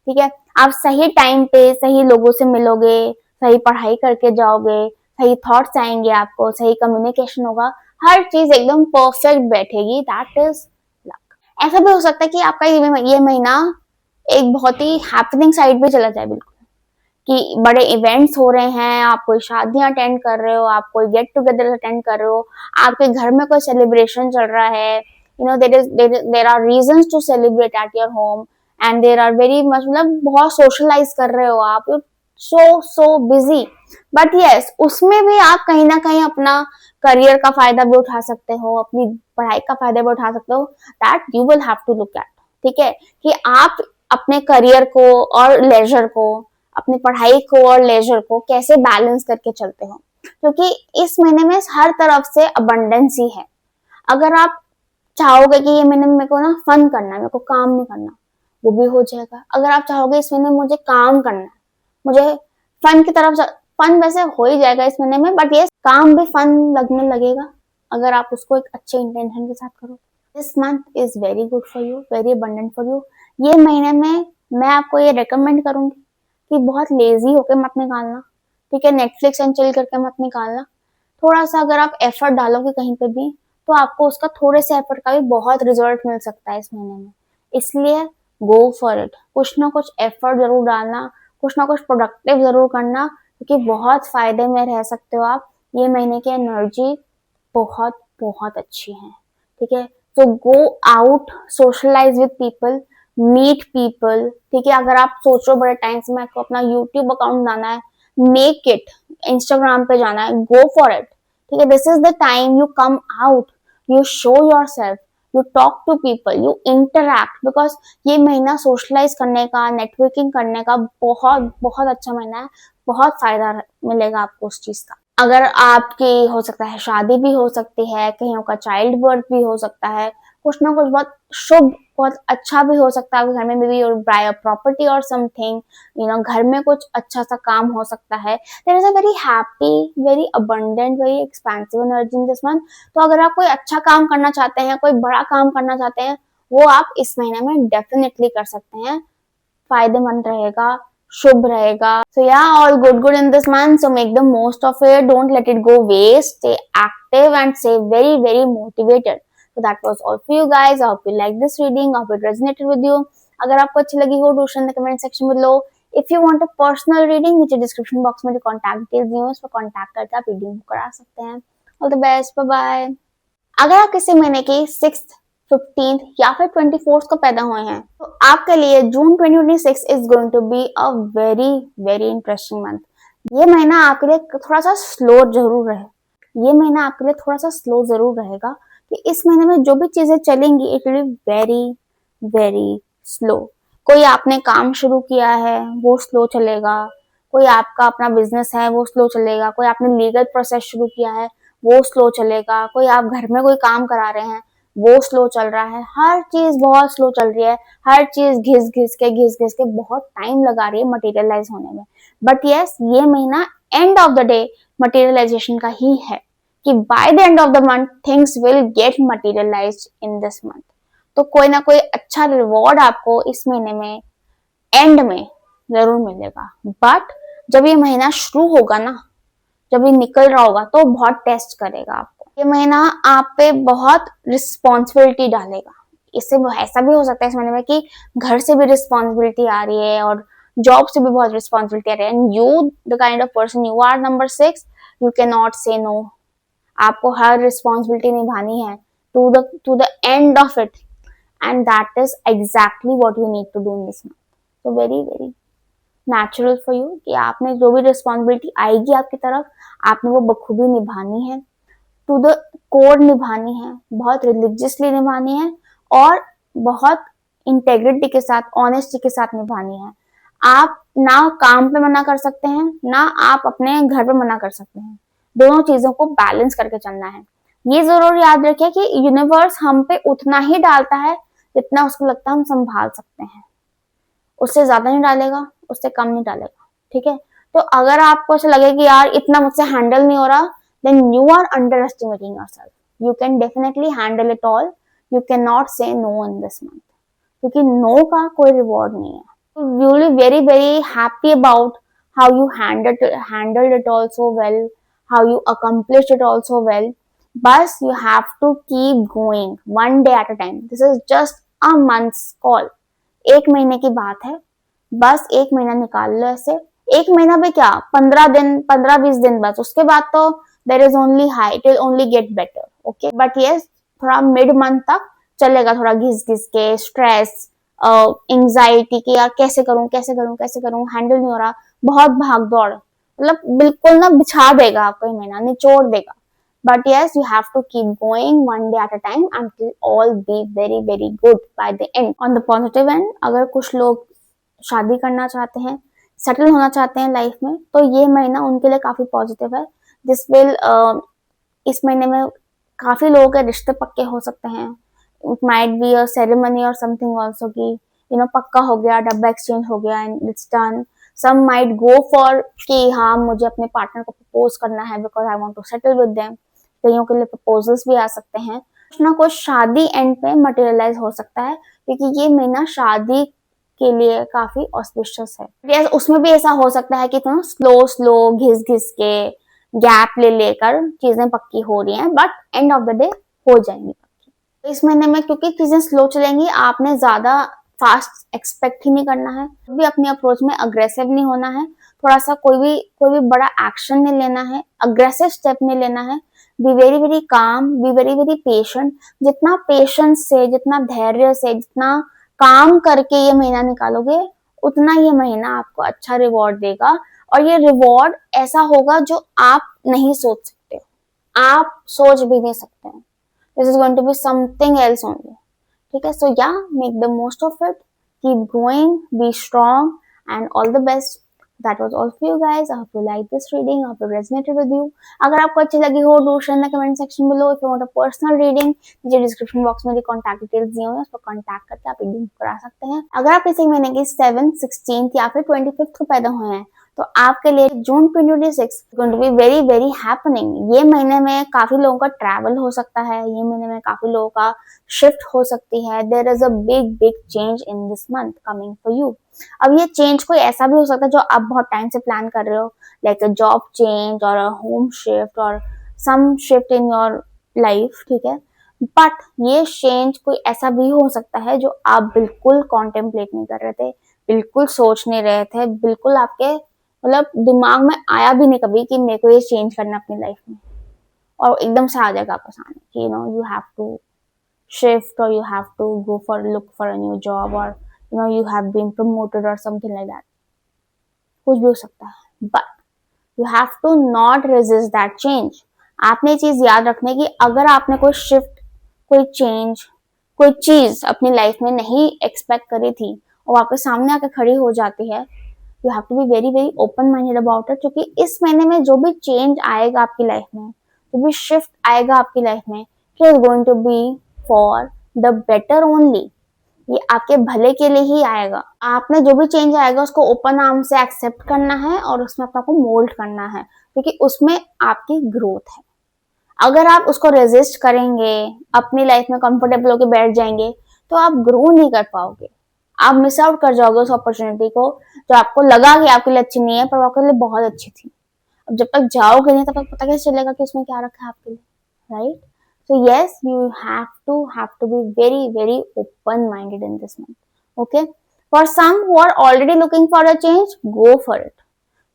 ठीक है, आप सही टाइम पे सही लोगों से मिलोगे, सही पढ़ाई करके जाओगे, सही थॉट्स आएंगे आपको, सही कम्युनिकेशन होगा, हर चीज एकदम परफेक्ट बैठेगी, दैट इज लक। ऐसा भी हो सकता है कि आपका ये महीना एक बहुत ही हैपनिंग साइड पे चला जाए, बिल्कुल कि बड़े इवेंट्स हो रहे हैं, आप कोई शादियां अटेंड कर रहे हो, आप कोई गेट टुगेदर अटेंड कर रहे हो, आपके घर में कोई सेलिब्रेशन चल रहा है, you know there are reasons to celebrate at your home and there are very much, मतलब बहुत सोशलाइज कर रहे हो आप, सो बिजी, बट यस उसमें भी आप कहीं ना कहीं अपना करियर का फायदा भी उठा सकते हो, अपनी पढ़ाई का फायदा भी उठा सकते हो, that you will have to look at. ठीक है, कि आप अपने करियर को और लेजर को, अपनी पढ़ाई को और लेजर को कैसे बैलेंस करके चलते हो, क्योंकि इस महीने में हर तरफ से अबंडेंस ही है। अगर आप चाहोगे कि ये महीने में मेरे को ना फन करना है, मेरे को काम नहीं करना, वो भी हो जाएगा। अगर आप चाहोगे इस महीने में मुझे काम करना है, मुझे फन की तरफ, फन वैसे हो ही जाएगा इस महीने में, बट ये काम भी फन लगने लगेगा अगर आप उसको एक अच्छे इंटेंशन के साथ करो। This month is very good for you, very abundant for you. ये महीने में मैं आपको ये रेकमेंड करूंगी कि बहुत लेजी होकर मत निकालना। ठीक है, नेटफ्लिक्स एंड चिल करके मत निकालना। थोड़ा सा अगर आप एफर्ट डालोगे कहीं पे भी, तो आपको उसका थोड़े से एफर्ट का भी बहुत रिजल्ट मिल सकता है इस महीने में। इसलिए गो फॉर इट, कुछ ना कुछ एफर्ट जरूर डालना, कुछ ना कुछ प्रोडक्टिव जरूर करना, क्योंकि बहुत फायदे में रह सकते हो आप। ये महीने की एनर्जी बहुत बहुत अच्छी है। ठीक है, तो go out, socialise with people, meet people. ठीक है, अगर आप सोच रहे हो बड़े टाइम से मेरे को अपना यूट्यूब अकाउंट बनाना है, मेक इट, इंस्टाग्राम पे जाना है, गो फॉर इट। ठीक है, this is the time you come out, you show yourself, you talk to people, you interact, because ये महीना सोशलाइज करने का, नेटवर्किंग करने का बहुत बहुत अच्छा महीना है। बहुत फायदा मिलेगा आपको उस चीज का। अगर आपकी हो सकता है शादी भी हो सकती है, कहीं का चाइल्ड बर्थ भी हो सकता है, कुछ ना कुछ बहुत शुभ, बहुत अच्छा भी हो सकता है घर में, maybe buy a property और समथिंग, यू नो, घर में कुछ अच्छा सा काम हो सकता है। There is a very happy, very abundant, very expensive energy in this month. तो अगर आप कोई अच्छा काम करना चाहते हैं, कोई बड़ा काम करना चाहते हैं, वो आप इस महीने में डेफिनेटली कर सकते हैं, फायदेमंद रहेगा, शुभ रहेगा। So yeah, all good in this month. So make the most of it. Don't let it go waste. Stay active and stay very motivated. So that was all for you guys. I hope you like this reading. I hope it resonated with you. अगर आपको अच्छी लगी हो, do share in the comment section below. If you want a personal reading, नीचे description box में जो contact details दी हुई है उस पर contact करके आप reading करा सकते हैं। All the best. Bye bye. अगर आप किसी महीने की 6th, 15th या फिर 24th को पैदा हुए हैं, तो आपके लिए June 2026 is going to be a very interesting month. ये महीना आपके लिए थोड़ा सा स्लो जरूर रहे, ये महीना आपके लिए थोड़ा सा स्लो जरूर रहेगा, कि इस महीने में जो भी चीजें चलेंगी it will be very slow. कोई आपने काम शुरू किया है वो स्लो चलेगा, कोई आपका अपना बिजनेस है वो स्लो चलेगा, कोई आपने लीगल प्रोसेस शुरू किया है वो स्लो चलेगा, कोई आप घर में कोई काम करा रहे हैं वो स्लो चल रहा है, हर चीज बहुत स्लो चल रही है, हर चीज घिस घिस के बहुत टाइम लगा रही है मटेरियलाइज होने में। बट यस, ये महीना end of the day materialization का ही है, कि by the end of the month things will get materialized in this month. तो कोई ना कोई अच्छा रिवॉर्ड आपको इस महीने में एंड में जरूर मिलेगा। बट जब ये महीना शुरू होगा ना, जब ये निकल रहा होगा, तो बहुत टेस्ट करेगा आपको। ये महीना आप पे बहुत रिस्पॉन्सिबिलिटी डालेगा। इससे ऐसा भी हो सकता है इस महीने में कि घर से भी रिस्पॉन्सिबिलिटी आ रही है और जॉब से भी बहुत रिस्पॉन्सिबिलिटी आ रही है, and you the kind of person you are number 6, you can not say no. आपको हर रिस्पॉन्सिबिलिटी निभानी है to the end of it, and that is exactly what you need to do in this month. तो very natural for you कि आपने जो भी responsibility आएगी आपकी तरफ, आपने वो बखूबी निभानी है, टू द कोर निभानी है, बहुत रिलीजियसली निभानी है, और बहुत इंटेग्रिटी के साथ, ऑनेस्टी के साथ निभानी है। आप ना काम पे मना कर सकते हैं, ना आप अपने घर पे मना कर सकते हैं, दोनों चीजों को बैलेंस करके चलना है। ये जरूर याद रखिए कि यूनिवर्स हम पे उतना ही डालता है जितना उसको लगता है हम संभाल सकते हैं। उससे ज्यादा नहीं डालेगा, उससे कम नहीं डालेगा, ठीक है। तो अगर आपको ऐसा लगे कि यार इतना मुझसे हैंडल नहीं हो रहा, then you are underestimating yourself. You can definitely handle it all, you can not say no in this month, क्योंकि नो का कोई रिवॉर्ड नहीं है। You will be very very happy about how you handled it also well, how you accomplished it also well. But you have to keep going one day at a time. This is just a month's call. एक महीने की बात है, बस एक महीना निकाल लो ऐसे। एक महीना भी क्या, 15 दिन, 15-20 दिन बस, उसके बाद तो there is only high, it will only get better, okay. But yes, थोड़ा मिड मंथ तक चलेगा, थोड़ा घिस घिस के, स्ट्रेस, एंजाइटी की यार कैसे करूं कैसे करूं कैसे करूं, हैंडल नहीं हो रहा, बहुत भाग दौड़, मतलब बिल्कुल ना बिछा देगा आपको ये महीना, निचोड़ देगा। But yes, you have to keep going one day at a time until all be very very good by the end. On the positive end, अगर कुछ लोग शादी करना चाहते हैं, सेटल होना चाहते हैं लाइफ में, तो ये महीना उनके लिए काफी पॉजिटिव है। दिस विल इस महीने में काफी लोगों के रिश्ते पक्के हो सकते हैं। It might be a ceremony और समथिंग आल्सो कि पक्का हो गया, डब्बा एक्सचेंज हो गया and it's done. Some might go for कि हाँ मुझे अपने पार्टनर को प्रपोज करना है because I want to settle with them. कईयों के लिए प्रपोजल्स भी आ सकते हैं। कुछ ना कुछ शादी एंड पे मटेरियलाइज हो सकता है, क्योंकि ये महीना शादी के लिए काफी ऑस्पिशियस है। yes, उसमें भी ऐसा हो सकता है कि स्लो स्लो घिस घिस के गैप ले लेकर चीजें पक्की हो रही हैं, but and of the day हो जाएंगी पक्की। इस महीने में क्योंकि चीजें स्लो चलेंगी, आपने ज्यादा फास्ट एक्सपेक्ट ही नहीं करना है, भी अपनी अप्रोच में अग्रेसिव नहीं होना है, थोड़ा सा कोई भी बड़ा एक्शन नहीं लेना है, अग्रेसिव स्टेप नहीं लेना है। B very very calm, B very very patient. जितना पेशेंस से, जितना धैर्य से, जितना काम करके ये महीना निकालोगे, उतना ये महीना आपको अच्छा रिवॉर्ड देगा। और ये रिवॉर्ड ऐसा होगा जो आप नहीं सोच सकते, आप सोच भी नहीं सकते हैं। This is going to be something else only, ठीक है। So yeah, make the most of it, keep going, be strong and all the best. That was all for you guys. I hope you like this reading. I hope it resonated with you. अगर आपको अच्छी लगी हो, do share in the comment section below. If you want a personal reading, नीचे description box में contact details दिए हुए हैं, उस पर कॉन्टैक्ट करके आप रीडिंग करा सकते हैं। अगर आप इसी महीने की 7th, 16th या फिर 25th को पैदा हुए हैं, तो आपके लिए June 2026 going to be very very happening. ये महीने में काफी लोगों का ट्रैवल हो सकता है, ये महीने में काफी लोगों का शिफ्ट हो सकती है। There is a big big change in this month coming for you. अब ये चेंज कोई ऐसा भी हो सकता है जो आप बहुत टाइम से प्लान कर रहे हो, लाइक अ जॉब चेंज और अ होम शिफ्ट और सम शिफ्ट इन योर लाइफ, ठीक है। बट ये चेंज कोई ऐसा भी हो सकता है जो आप बिल्कुल कॉन्टेम्पलेट नहीं कर रहे थे, बिल्कुल सोच नहीं रहे थे, बिल्कुल आपके मतलब दिमाग में आया भी नहीं कभी कि मेरे को ये चेंज करना अपनी लाइफ में, और एकदम से आ जाएगा आपको सामने कि you have to shift or you have to look for a new job or you have been promoted or something like that. कुछ भी हो सकता है, but you have to not resist that change. आपने चीज याद रखने की, अगर आपने कोई शिफ्ट, कोई चेंज, कोई चीज अपनी लाइफ में नहीं एक्सपेक्ट करी थी और आपके सामने आके खड़ी हो जाती है, you have to be very very open minded about it. क्योंकि इस महीने में जो भी चेंज आएगा आपकी लाइफ में, जो भी शिफ्ट आएगा आपकी लाइफ में, it is going to be for the better only. ये आपके भले के लिए ही आएगा। आपने जो भी चेंज आएगा उसको ओपन आर्म से एक्सेप्ट करना है और उसमें अपने को मोल्ड करना है, क्योंकि उसमें आपकी ग्रोथ है। अगर आप उसको रेजिस्ट करेंगे, अपनी लाइफ में कंफर्टेबल होकर बैठ जाएंगे, तो आप ग्रो नहीं कर पाओगे, आप मिस आउट कर जाओगे उस अपॉर्चुनिटी को जो आपको लगा कि आपके लिए अच्छी नहीं है, पर आपके लिए बहुत अच्छी थी। अब जब तक जाओगे नहीं, तब तक पता कैसे चलेगा कि उसमें क्या रखा है आपके लिए, right? So yes, you have to be very very open minded in this month. Okay, for some who are already looking for a change, go for it.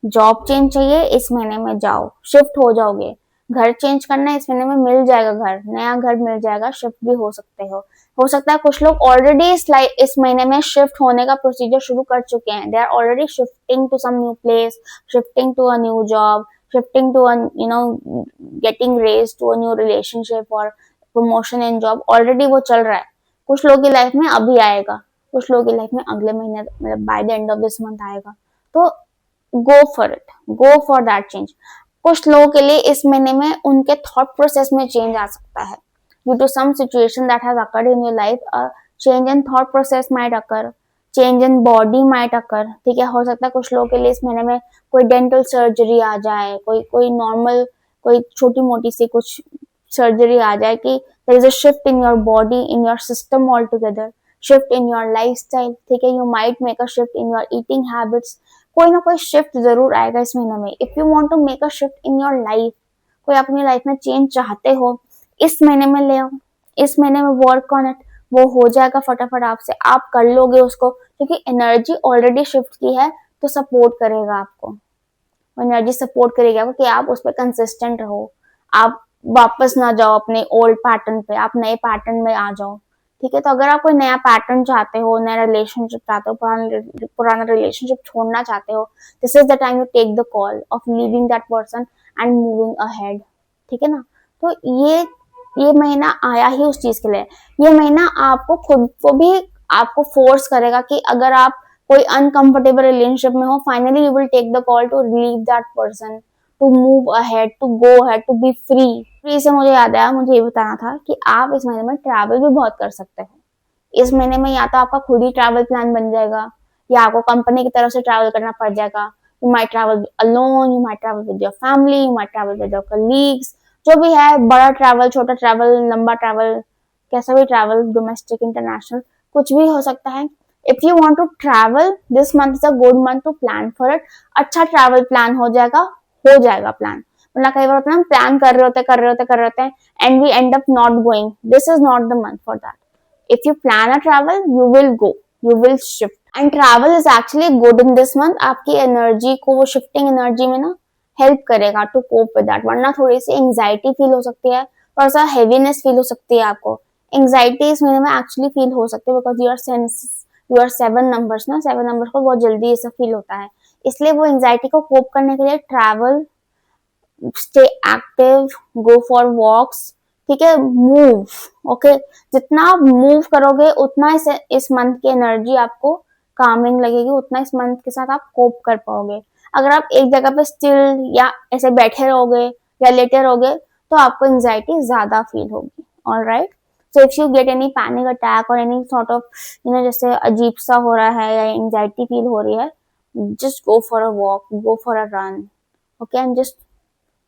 Job change चाहिए, इस महीने में जाओ, शिफ्ट हो जाओगे। घर चेंज करना है, इस महीने में मिल जाएगा, घर नया घर मिल जाएगा, शिफ्ट भी हो सकते हो सकता है कुछ लोग ऑलरेडी इस महीने में शिफ्ट होने का प्रोसीजर शुरू कर चुके हैं। They are already shifting to some new place, shifting to a new job, shifting to a getting raised to a new relationship or promotion in job, already वो चल रहा है। कुछ लोगों की लाइफ में अभी आएगा, कुछ लोगों की लाइफ में अगले महीने, मतलब by the end of this month आएगा। तो go for it, go for that change. कुछ लोगों के लिए इस महीने में उनके थॉट प्रोसेस में चेंज आ सकता है, due to some situation that has occurred in your life, a change in thought process might occur, change in body might occur, ठीक है। हो सकता है कुछ लोगों के लिए इस महीने में कोई डेंटल सर्जरी आ जाए, कोई कोई नॉर्मल कोई छोटी मोटी सी कुछ सर्जरी आ जाए, कि there is a shift in your body, in your system all together, shift in your lifestyle, ठीक है। You might make a shift in your eating habits, कोई ना कोई शिफ्ट जरूर आएगा इस महीने में। If you want to make a shift in your life, कोई अपनी लाइफ में चेंज चाहते हो, इस महीने में ले आओ, इस महीने में वर्क ऑन इट, वो हो जाएगा फटाफट आपसे, आप कर लोगे उसको, क्योंकि एनर्जी ऑलरेडी शिफ्ट की है, तो सपोर्ट करेगा आपको, एनर्जी सपोर्ट करेगी आपको कि आप उस पर कंसिस्टेंट रहो, आप वापस ना जाओ अपने ओल्ड पैटर्न पे, आप नए पैटर्न में आ जाओ, ठीक है। तो अगर आप कोई नया पैटर्न चाहते हो, नया रिलेशनशिप चाहते हो, पुराना रिलेशनशिप छोड़ना चाहते हो, this is the time you take the call of leaving that person and moving ahead, ठीक है ना। तो ये महीना आया ही उस चीज के लिए। ये महीना आपको खुद को भी आपको फोर्स करेगा कि अगर आप कोई अनकंफर्टेबल रिलेशनशिप में हो, finally you will take the call to leave that person, to move ahead, to go ahead, to be free. Free से मुझे याद आया, मुझे ये बताना था कि आप इस महीने में ट्रैवल भी बहुत कर सकते हो। इस महीने में या तो आपका खुद ही ट्रैवल प्लान बन जाएगा, या आपको कंपनी की तरफ से ट्रैवल करना पड़ जाएगा। You might travel alone, you might travel with your family, you might travel with your colleagues, जो भी है, बड़ा ट्रैवल, छोटा ट्रैवल, लंबा ट्रैवल, कैसा भी ट्रैवल, डोमेस्टिक, इंटरनेशनल, कुछ भी हो सकता है। If you want to travel, this month is a good month to plan for it. अच्छा ट्रैवल प्लान हो जाएगा प्लान। मतलब कई बार होता है ना, प्लान कर रहे होते हैं and we end up not going, this is not the month for that. If you plan a travel, you will go, you will shift, and travel is actually good in this month. आपकी energy को, वो shifting energy में ना help करेगा to cope with that. वरना थोड़ी सी anxiety feel हो सकती है, थोड़ा सा हेवीनेस फील हो सकती है आपको। एंग्जाइटी इस महीने में एक्चुअली फील हो सकती है, बिकॉज यूर 7 नंबर्स ना, 7 नंबर्स को बहुत जल्दी ये सब फील होता है। इसलिए वो एंग्जाइटी को कोप करने के लिए travel, stay active, go for walks, ठीक है, मूव, ओके। जितना आप मूव करोगे उतना इस मंथ की एनर्जी आपको कामिंग लगेगी, उतना इस मंथ के साथ आप कोप कर पाओगे। अगर आप एक जगह पे स्टिल या ऐसे बैठे रहोगे या लेटे रहोगे, तो आपको एंग्जाइटी ज्यादा फील होगी। Alright, so if you get any panic attack और एनी सॉर्ट ऑफ जैसे अजीब सा हो रहा है या एंग्जाइटी फील हो रही है, just go for a walk, go for a run, okay, and just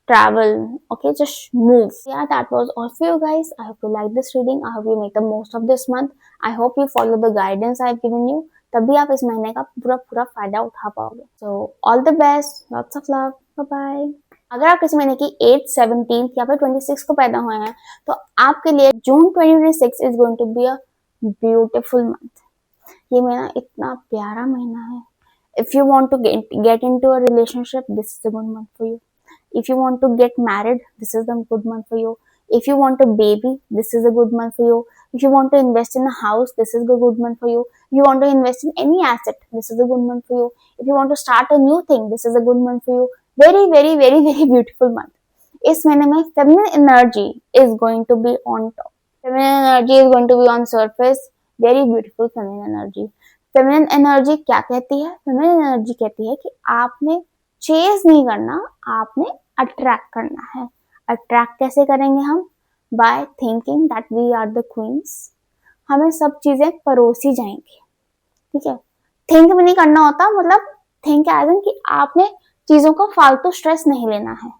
travel, okay, just move. Yeah, that was all for you guys. I hope you like this reading. I hope you make the most of this month. I hope you follow the guidance I've given you. तभी आप इस महीने का पूरा पूरा फायदा उठा पाओगे। So all the best, lots of love, bye bye. अगर आप इस महीने की 8th, 17th या फिर 26 को पैदा हुए हैं, तो आपके लिए June 2026 is going to be a beautiful month. ये महीना इतना प्यारा महीना है। If you want to get into a relationship, this is a good month for you. If you want to get married, this is a good month for you. If you want a baby, this is a good month for you. If you want to invest in a house, this is a good month for you. If you want to invest in any asset, this is a good month for you. If you want to start a new thing, this is a good month for you. Very, very, very, very beautiful month. इस महीने में feminine energy is going to be on top. Feminine energy is going to be on surface. Very beautiful feminine energy. Feminine energy क्या कहती है? Feminine energy कहती है कि आपने चेज नहीं करना, आपने अट्रैक्ट करना है। अट्रैक्ट कैसे करेंगे हम? By thinking that we are the queens. हमें सब चीजें परोसी जाएंगी, ठीक है। थिंक भी नहीं करना होता, मतलब थिंक एज इन कि आपने चीजों का फालतू स्ट्रेस नहीं लेना है।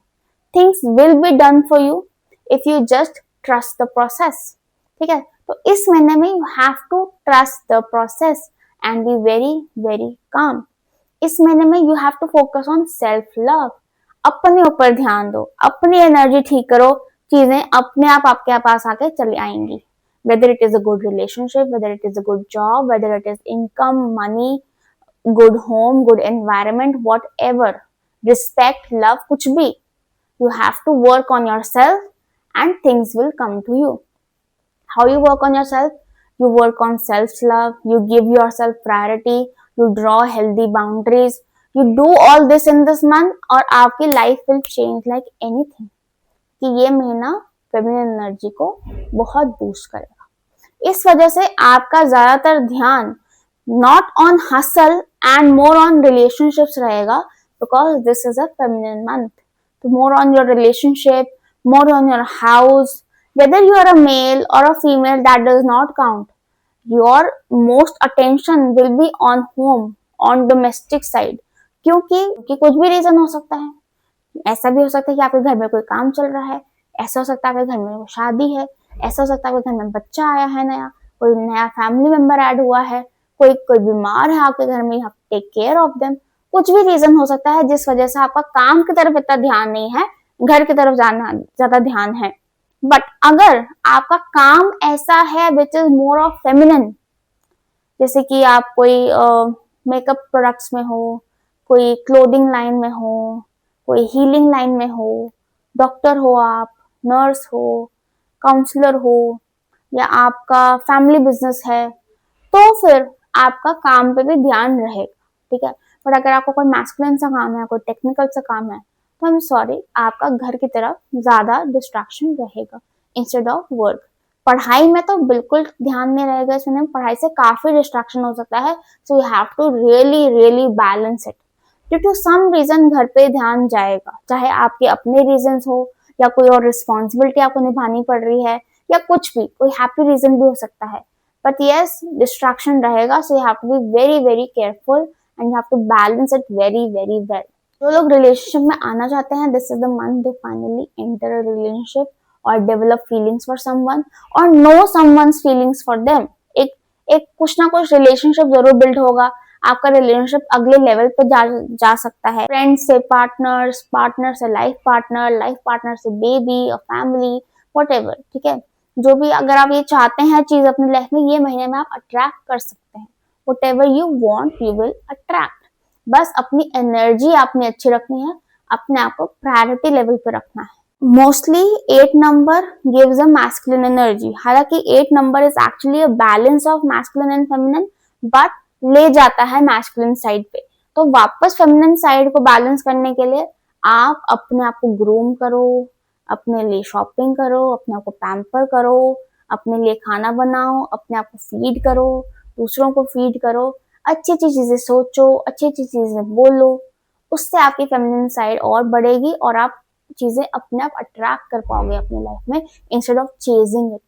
Things will be done for you if you just trust the process, ठीक है। तो इस महीने में you have to trust the process and be very very calm. इस महीने में you have to focus on self love. अपने ऊपर ध्यान दो, अपनी एनर्जी ठीक करो, चीजें अपने आप आपके पास आके चली आएंगी। Whether it is a good relationship, whether it is a good job, whether it is income, money, good home, good environment, whatever, respect, love, कुछ भी, you have to work on yourself and things will come to you. How you work on yourself? You work on self-love, you give yourself priority, you draw healthy boundaries, you do all this in this month और आपकी life will change like anything. कि ये महीना feminine energy को बहुत boost करेगा। इस वजह से आपका ज्यादातर ध्यान not on hustle and more on relationships रहेगा, because this is a feminine month. So more on your relationship, more on your house. Whether you are a male or a female, that does not count. Your most attention will be on home, on domestic side. क्योंकि कुछ भी reason हो सकता है। ऐसा भी हो सकता है कि आपके घर में कोई काम चल रहा है, ऐसा हो सकता है आपके घर में शादी है, ऐसा हो सकता है आपके घर में बच्चा आया है नया, कोई नया फैमिली मेंबर ऐड हुआ है, कोई बीमार है आपके घर में, you have to take care of them. कुछ भी रीजन हो सकता है जिस वजह से आपका काम की तरफ इतना ध्यान नहीं है, घर की तरफ जाना ज्यादा ध्यान है। बट अगर आपका काम ऐसा है which is more of feminine, जैसे कि आप कोई मेकअप प्रोडक्ट्स में हो, कोई क्लोथिंग लाइन में हो, कोई हीलिंग लाइन में हो, डॉक्टर हो आप, नर्स हो, काउंसलर हो, या आपका फैमिली बिजनेस है, तो फिर आपका काम पे भी ध्यान रहेगा, ठीक है। बट अगर आपको कोई मैस्कुलिन सा काम है, कोई टेक्निकल सा काम है, तो आई एम सॉरी, आपका घर की तरफ ज्यादा डिस्ट्रैक्शन रहेगा इंस्टेड ऑफ वर्क। पढ़ाई में तो बिल्कुल ध्यान नहीं रहेगा, इसमें पढ़ाई से काफी डिस्ट्रैक्शन हो सकता है। So you have to really really balance it. Due to some reason घर पे ध्यान जाएगा, चाहे आपके अपने रीजन हो या कोई और रिस्पॉन्सिबिलिटी आपको निभानी पड़ रही है, या कुछ भी, कोई हैप्पी रीजन भी हो सकता है। बट यस, डिस्ट्रैक्शन रहेगा, so you have to be very very careful and you have to balance it very very well. जो लोग रिलेशनशिप में आना चाहते हैं, this is the month they finally enter a relationship और डेवलप फीलिंग्स फॉर समवन और know someone's feelings for them. एक एक कुछ ना कुछ रिलेशनशिप जरूर बिल्ड होगा, आपका रिलेशनशिप अगले लेवल पे जा सकता है, फ्रेंड्स से पार्टनर्स, पार्टनर से लाइफ पार्टनर से बेबी और फैमिली, व्हाटएवर, ठीक है। जो भी अगर आप ये चाहते हैं चीज अपनी लाइफ में, ये महीने में आप अट्रैक्ट कर सकते हैं। Whatever you want you will attract. बस अपनी एनर्जी आपने अच्छी रखनी है, अपने आप को प्रायोरिटी लेवल पे रखना है। Mostly 8 number gives a masculine energy. हालांकि 8 number is actually a balance of masculine and feminine, but ले जाता है मैस्कुलिन साइड पे। तो वापस फेमिनिन साइड को बैलेंस करने के लिए आप अपने आप को ग्रूम करो, अपने लिए शॉपिंग करो, अपने आप को पैम्पर करो, अपने लिए खाना बनाओ, अपने आप को फीड करो, दूसरों को फीड करो, अच्छी अच्छी चीजें सोचो, अच्छी अच्छी चीजें बोलो। उससे आपकी फेमिनिन साइड और बढ़ेगी और आप चीजें अपने आप अट्रैक्ट कर पाओगे अपनी लाइफ में instead of chasing it.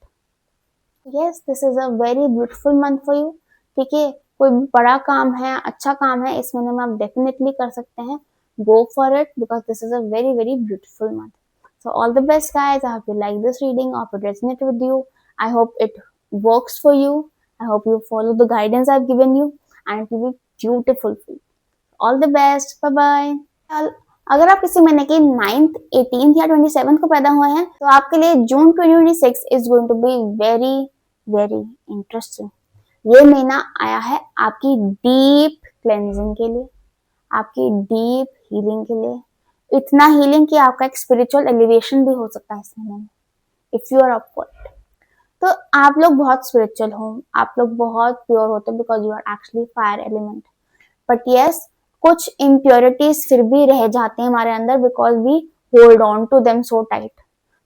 Yes, this is a very beautiful month for you, ठीक है। कोई बड़ा काम है, अच्छा काम है, इस महीने में आप डेफिनेटली कर सकते हैं। गो for it because this is a very very beautiful month. So all the best guys. I hope you like this reading. I hope it resonated with you. I hope it works for you. I hope you follow the guidance I've given you and it will be beautiful for you. All the best. Bye bye. अगर आप किसी महीने की 9th, 18th या 27th को पैदा हुए हैं, तो आपके लिए June 2026 is going to be very very interesting. ये महीना आया है आपकी डीप क्लेंजिंग के लिए, आपकी डीप हीलिंग के लिए। इतना हीलिंग कि आपका एक स्पिरिचुअल एलिवेशन भी हो सकता है इस महीने में, if you are up for it. तो आप लोग बहुत स्पिरिचुअल हो, आप लोग बहुत प्योर होते because you are actually fire element. But yes, कुछ इम्प्योरिटीज फिर भी रह जाते हैं हमारे अंदर because we hold on to them so tight,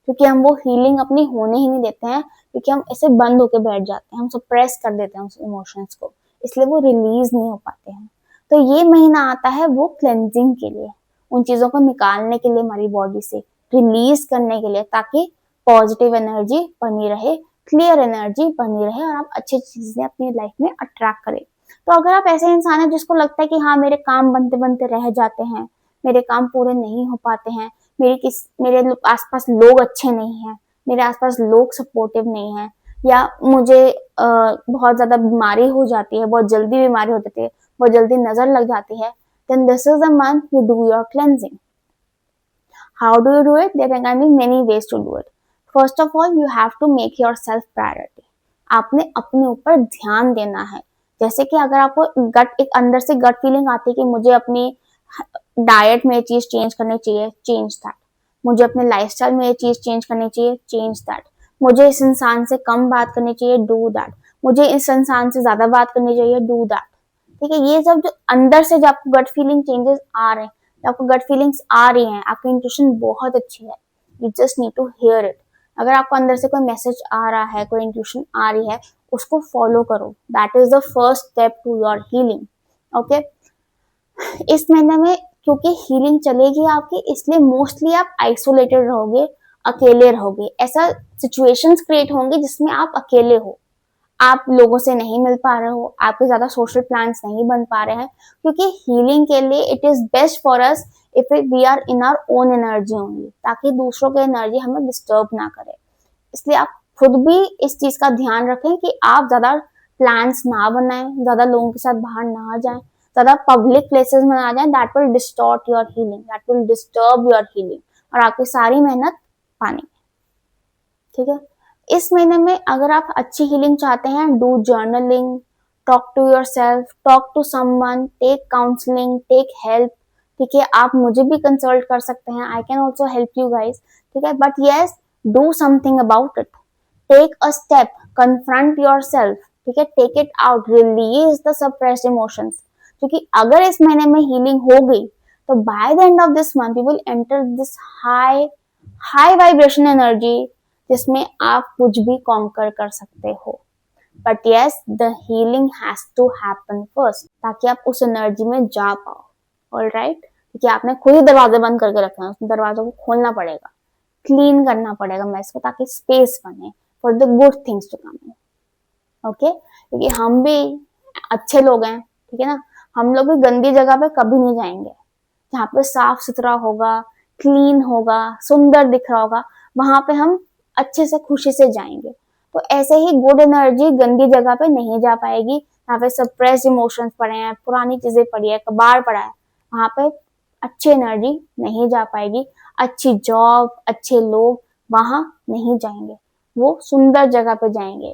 क्योंकि हम वो हीलिंग अपनी होने ही नहीं देते हैं, क्योंकि हम ऐसे बंद होके बैठ जाते हैं, हम सप्रेस कर देते हैं उस इमोशंस को, इसलिए वो रिलीज नहीं हो पाते हैं। तो ये महीना आता है वो क्लेंजिंग के लिए, उन चीजों को निकालने के लिए, हमारी बॉडी से रिलीज करने के लिए, ताकि पॉजिटिव एनर्जी बनी रहे, क्लियर एनर्जी बनी रहे और आप अच्छी चीजें अपनी लाइफ में अट्रैक्ट करें। तो अगर आप ऐसे इंसान हैं जिसको लगता है कि हाँ मेरे काम बनते बनते रह जाते हैं, मेरे काम पूरे नहीं हो पाते हैं, मेरे आसपास लोग अच्छे नहीं हैं, मेरे आसपास लोग सपोर्टिव नहीं है, या मुझे बहुत ज्यादा बीमारी हो जाती है, बहुत जल्दी बीमारी हो जाती है, बहुत जल्दी नजर लग जाती है, then this is the month you do your cleansing. How do you do it? There can be many ways to do it. First of all, you have to make yourself priority. आपने अपने ऊपर ध्यान देना है। जैसे कि अगर आपको एक अंदर से गट फीलिंग आती है कि मुझे अपनी डाइट में ये चीज चेंज करनी चाहिए, चेंज दैट। मुझे अपने लाइफस्टाइल में ये चीज चेंज करनी चाहिए, चेंज दैट। मुझे इस इंसान से कम बात करनी चाहिए, डू दैट। मुझे इस इंसान से ज्यादा बात करनी चाहिए, डू दैट। ठीक है, ये सब जो अंदर से जो आपको गट फीलिंग चेंजेस आ रहे हैं, आपको गट फीलिंग्स आ रही हैं, आपकी इंट्यूशन बहुत अच्छी है, you just need to hear it. अगर आपको अंदर से कोई मैसेज आ रहा है, कोई इंट्यूशन आ रही है, उसको फॉलो करो। That is the first step to your healing. Okay, इस महीने में क्योंकि हीलिंग चलेगी आपकी, इसलिए मोस्टली आप आइसोलेटेड रहोगे, अकेले रहोगे। ऐसा सिचुएशंस क्रिएट होंगे जिसमें आप अकेले हो, आप लोगों से नहीं मिल पा रहे हो, आपके ज्यादा सोशल प्लान्स नहीं बन पा रहे हैं, क्योंकि हीलिंग के लिए it is best for us if we are in our own energy only, ताकि दूसरों की एनर्जी हमें डिस्टर्ब ना करे। इसलिए आप खुद भी इस चीज का ध्यान रखें कि आप ज्यादा प्लान्स ना बनाएं, ज्यादा लोगों के साथ बाहर ना जाएं, ज्यादा पब्लिक प्लेसेस में ना जाएं, that will distort your healing, that will disturb your healing और आपकी सारी मेहनत पानी। ठीक है, इस महीने में अगर आप अच्छी हीलिंग चाहते हैं, do journaling, talk to yourself, talk to someone, take counselling, take help. ठीक है, आप मुझे भी कंसल्ट कर सकते हैं, I can also help you guys. ठीक है, but yes, do something about it, take a step, confront yourself. ठीक है, take it out, release the suppressed emotions, क्योंकि अगर इस महीने में हीलिंग हो गई तो by the end of this month you will enter this high high vibration energy, जिसमें आप कुछ भी कॉन्कर कर सकते हो। But yes, the healing has to happen first, ताकि आप उस एनर्जी में जा पाओ। ऑल राइट, क्योंकि आपने खुद ही दरवाजे बंद करके रखे हैं, उस दरवाजों को खोलना पड़ेगा, क्लीन करना पड़ेगा मैस को, ताकि स्पेस बने for the good things to come in. Okay, क्योंकि हम भी अच्छे लोग हैं, ठीक है ना, हम लोग भी गंदी जगह पे कभी नहीं जाएंगे। जहाँ पे साफ सुथरा होगा, क्लीन होगा, सुंदर दिख रहा होगा, वहां पे हम अच्छे से खुशी से जाएंगे। तो ऐसे ही गुड एनर्जी गंदी जगह पे नहीं जा पाएगी, यहाँ पे सप्रेस इमोशंस पड़े हैं, पुरानी चीजें पड़ी है, कबाड़ पड़ा है, वहां पे अच्छी एनर्जी नहीं जा पाएगी, अच्छी जॉब, अच्छे लोग वहां नहीं जाएंगे, वो सुंदर जगह पे जाएंगे,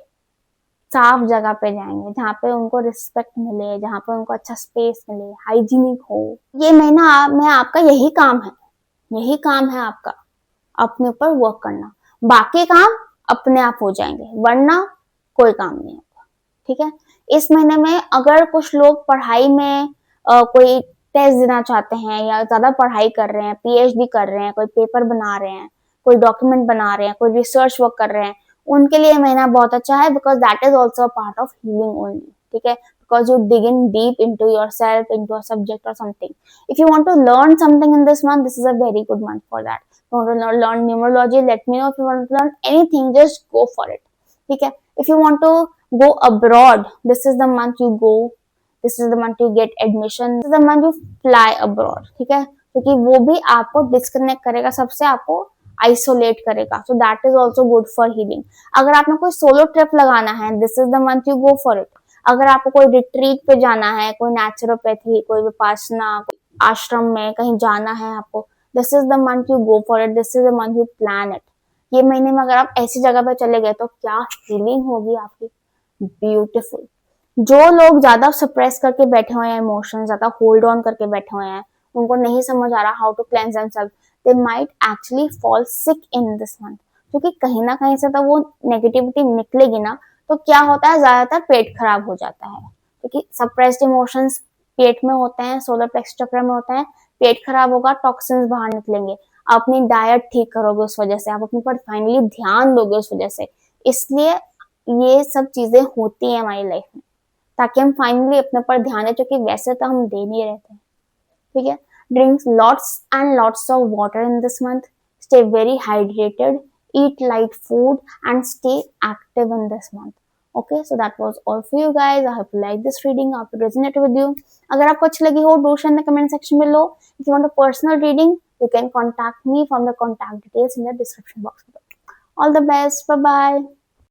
साफ जगह पे जाएंगे, जहाँ पे उनको रिस्पेक्ट मिले, जहाँ पे उनको अच्छा स्पेस मिले, हाइजीनिक हो। ये महीना में आपका यही काम है, यही काम है आपका, अपने ऊपर वर्क करना, बाकी काम अपने आप हो जाएंगे, वरना कोई काम नहीं होगा। ठीक है, इस महीने में अगर कुछ लोग पढ़ाई में कोई टेस्ट देना चाहते हैं या ज्यादा पढ़ाई कर रहे हैं, पीएचडी कर रहे हैं, कोई पेपर बना रहे हैं, कोई डॉक्यूमेंट बना रहे हैं, कोई रिसर्च वर्क कर रहे हैं, उनके लिए महीना बहुत अच्छा है, because that is also part of healing only. ठीक है, because you dig in deep into yourself, into a subject or something. If you want to learn something in this month, this is a very good month for that. If you want to learn numerology, let me know. If you want to learn anything, just go for it. ठीक है, if you want to go abroad, this is the month you go, this is the month you get admission, this is the month you fly abroad. ठीक है, क्योंकि वो भी आपको disconnect करेगा सबसे, आपको आइसोलेट करेगा, so that is also good for healing. अगर आपने कोई सोलो ट्रिप लगाना है, this is the month you go for it. अगर आपको कोई रिट्रीट पे जाना है, कोई नेचुरोपैथी, कोई विपासना आश्रम में कहीं जाना है आपको, this is the month you go for it, this is the month you plan it. ये महीने में अगर आप ऐसी जगह पे चले गए तो क्या फीलिंग होगी आपकी, ब्यूटीफुल। जो लोग ज्यादा सप्रेस करके बैठे हुए हैं, इमोशन ज्यादा होल्ड ऑन करके बैठे हुए हैं, उनको नहीं समझ आ रहा how to cleanse themselves, they might actually fall sick in this month, क्योंकि कहीं ना कहीं से तो वो नेगेटिविटी निकलेगी ना, तो क्या होता है, ज्यादातर पेट खराब हो जाता है, क्योंकि सप्रेस्ड इमोशंस पेट में होते हैं, सोलर प्लेक्स चक्र में होते हैं, पेट खराब होगा, टॉक्सिन्स बाहर निकलेंगे, आप अपनी डाइट ठीक करोगे उस वजह से, आप अपने पर फाइनली ध्यान दोगे उस वजह से। इसलिए ये सब चीजें होती है हमारी लाइफ में, ताकि हम फाइनली अपने पर ध्यान दें, क्योंकि वैसे तो हम दे नहीं रहते। ठीक है, drink lots and lots of water in this month, stay very hydrated, eat light food and stay active in this month. Okay, so that was all for you guys. I hope you like this reading, I hope it resonated with you. अगर आपको अच्छी लगी हो, do share in the comment section below. If you want a personal reading, you can contact me from the contact details in the description box below. All the best, bye bye.